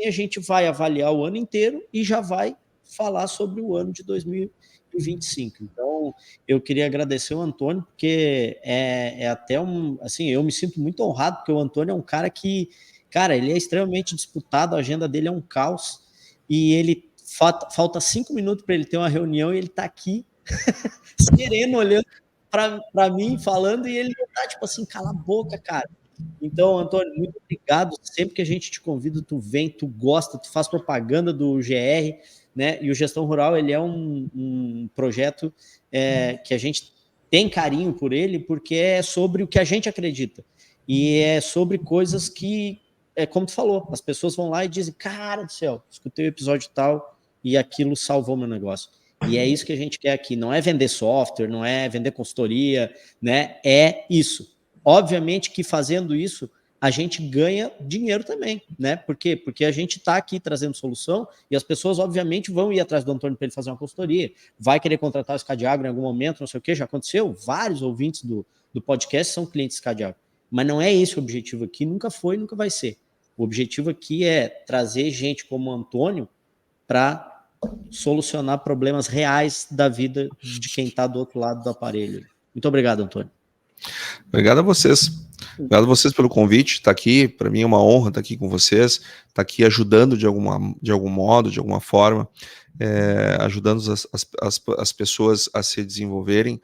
a gente vai avaliar o ano inteiro e já vai falar sobre o ano de 2025. Então, eu queria agradecer o Antônio, porque até assim, eu me sinto muito honrado, porque o Antônio é um cara que, cara, ele é extremamente disputado, a agenda dele é um caos, e ele falta 5 minutos para ele ter uma reunião e ele está aqui, sereno, olhando para mim, falando, e ele tá tipo assim, cala a boca, cara. Então, Antônio, muito obrigado. Sempre que a gente te convida, tu vem, tu gosta, tu faz propaganda do GR, né? E o Gestão Rural, ele é um projeto que a gente tem carinho por ele, porque é sobre o que a gente acredita. E é sobre coisas que, como tu falou, as pessoas vão lá e dizem, cara do céu, escutei o episódio tal e aquilo salvou meu negócio. E é isso que a gente quer aqui. Não é vender software, não é vender consultoria, né? É isso. Obviamente que fazendo isso, a gente ganha dinheiro também, né? Por quê? Porque a gente está aqui trazendo solução e as pessoas, obviamente, vão ir atrás do Antônio para ele fazer uma consultoria, vai querer contratar o Scadiagro em algum momento, não sei o quê, já aconteceu. Vários ouvintes do podcast são clientes Scadiagro. Mas não é esse o objetivo aqui, nunca foi, nunca vai ser. O objetivo aqui é trazer gente como o Antônio para solucionar problemas reais da vida de quem está do outro lado do aparelho. Muito obrigado, Antônio. Obrigado a vocês. Obrigado a vocês pelo convite. Está aqui, para mim é uma honra estar aqui com vocês, estar aqui ajudando de algum modo, de alguma forma, ajudando as pessoas a se desenvolverem.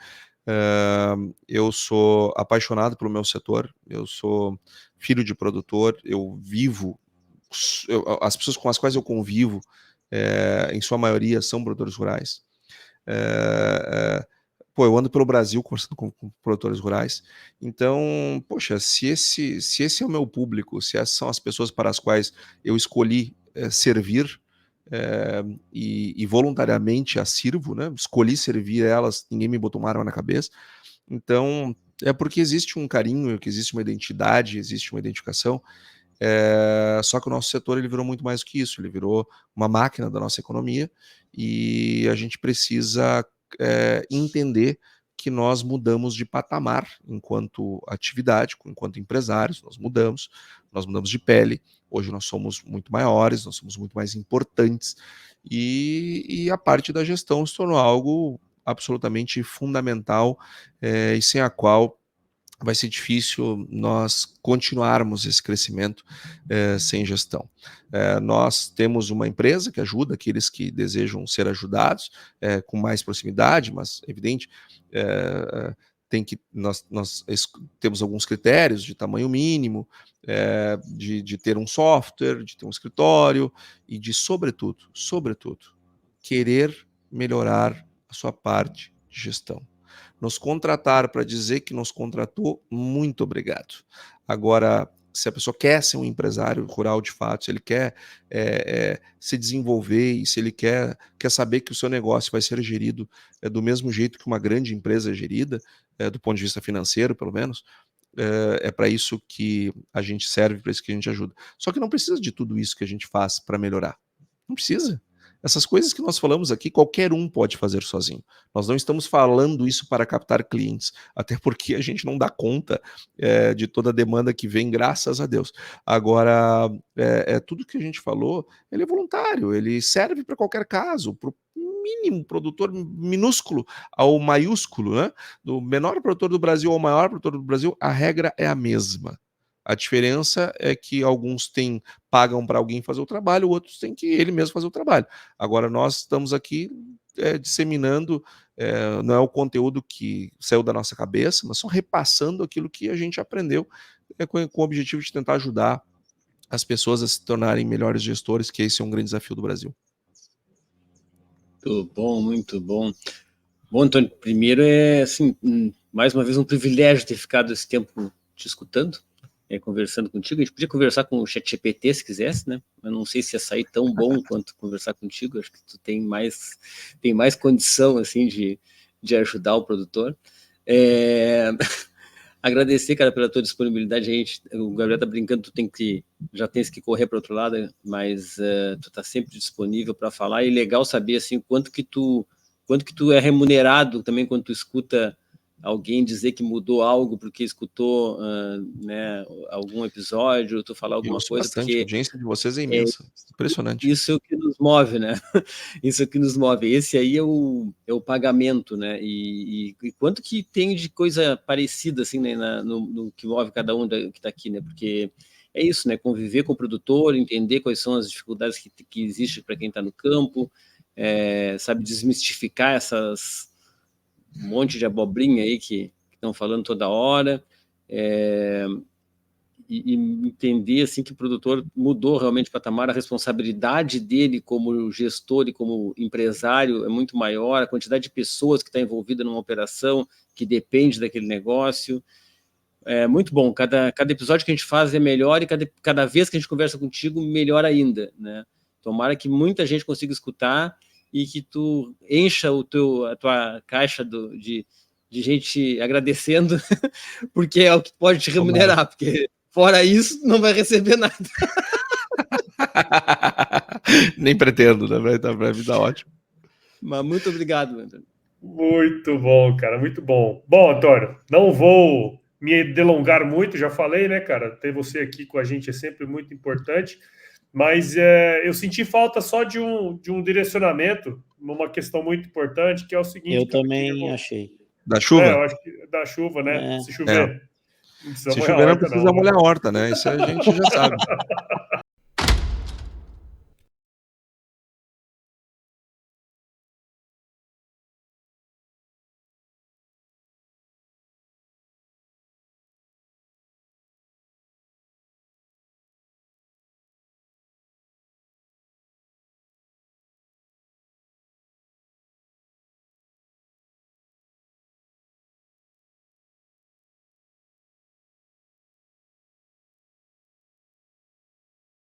Eu sou apaixonado pelo meu setor, eu sou filho de produtor, eu vivo, as pessoas com as quais eu convivo, em sua maioria são produtores rurais. Eu ando pelo Brasil conversando com produtores rurais. Então, poxa, se esse é o meu público, se essas são as pessoas para as quais eu escolhi servir, e voluntariamente as sirvo, né? Escolhi servir elas, ninguém me botou uma arma na cabeça. Então, é porque existe um carinho, que existe uma identidade, existe uma identificação. Só que o nosso setor ele virou muito mais do que isso, ele virou uma máquina da nossa economia, e a gente precisa entender que nós mudamos de patamar enquanto atividade, enquanto empresários, nós mudamos de pele. Hoje nós somos muito maiores, nós somos muito mais importantes, e a parte da gestão se tornou algo absolutamente fundamental, e sem a qual vai ser difícil nós continuarmos esse crescimento sem gestão. Nós temos uma empresa que ajuda aqueles que desejam ser ajudados com mais proximidade, mas, evidente, nós temos alguns critérios de tamanho mínimo, de ter um software, de ter um escritório e de, sobretudo, querer melhorar a sua parte de gestão. Nos contratar para dizer que nos contratou, muito obrigado. Agora, se a pessoa quer ser um empresário rural de fato, se ele quer se desenvolver e se ele quer saber que o seu negócio vai ser gerido do mesmo jeito que uma grande empresa é gerida, do ponto de vista financeiro, pelo menos, é para isso que a gente serve, para isso que a gente ajuda. Só que não precisa de tudo isso que a gente faz para melhorar. Não precisa. Essas coisas que nós falamos aqui, qualquer um pode fazer sozinho. Nós não estamos falando isso para captar clientes, até porque a gente não dá conta de toda a demanda que vem, graças a Deus. Agora, tudo que a gente falou, ele é voluntário, ele serve para qualquer caso, para o mínimo produtor minúsculo ao maiúsculo, né? Do menor produtor do Brasil ao maior produtor do Brasil, a regra é a mesma. A diferença é que alguns pagam para alguém fazer o trabalho, outros têm que ele mesmo fazer o trabalho. Agora, nós estamos aqui disseminando, não é o conteúdo que saiu da nossa cabeça, mas só repassando aquilo que a gente aprendeu, com o objetivo de tentar ajudar as pessoas a se tornarem melhores gestores, que esse é um grande desafio do Brasil. Muito bom, muito bom. Bom, Antônio, primeiro assim, mais uma vez um privilégio ter ficado esse tempo te escutando, conversando contigo. A gente podia conversar com o ChatGPT se quisesse, né? Eu não sei se ia sair tão bom quanto conversar contigo. Acho que tu tem mais condição assim de ajudar o produtor. Agradecer, cara, pela tua disponibilidade. O Gabriel tá brincando, já tens que correr para outro lado, mas tu tá sempre disponível para falar, e legal saber assim quanto que tu é remunerado também quando tu escuta alguém dizer que mudou algo porque escutou né, algum episódio, tu falar alguma coisa. Bastante, porque a audiência de vocês é imensa, impressionante. Isso é o que nos move, né? Isso é o que nos move. Esse aí é o pagamento, né? E quanto que tem de coisa parecida, assim, né, no que move cada um que está aqui, né? Porque é isso, né? Conviver com o produtor, entender quais são as dificuldades que existem para quem está no campo, sabe, desmistificar essas monte de abobrinha aí que estão falando toda hora, e entender assim que o produtor mudou realmente o patamar, a responsabilidade dele como gestor e como empresário é muito maior, a quantidade de pessoas que está envolvida numa operação que depende daquele negócio. É muito bom, cada episódio que a gente faz é melhor, e cada vez que a gente conversa contigo, melhor ainda, né? Tomara que muita gente consiga escutar e que tu encha a tua caixa de gente agradecendo, porque é o que pode te remunerar, porque fora isso não vai receber nada. Nem pretendo, né? Vai me dar ótimo. Mas muito obrigado, Antônio. Muito bom, cara, muito bom. Bom, Antônio, não vou me delongar muito, já falei, né, cara? Ter você aqui com a gente é sempre muito importante. Mas eu senti falta só de um direcionamento, numa questão muito importante, que é o seguinte... Eu também achei. Da chuva? Eu acho que da chuva, né? Se chover. Se chover, não precisa molhar a horta, né? Isso a gente já sabe.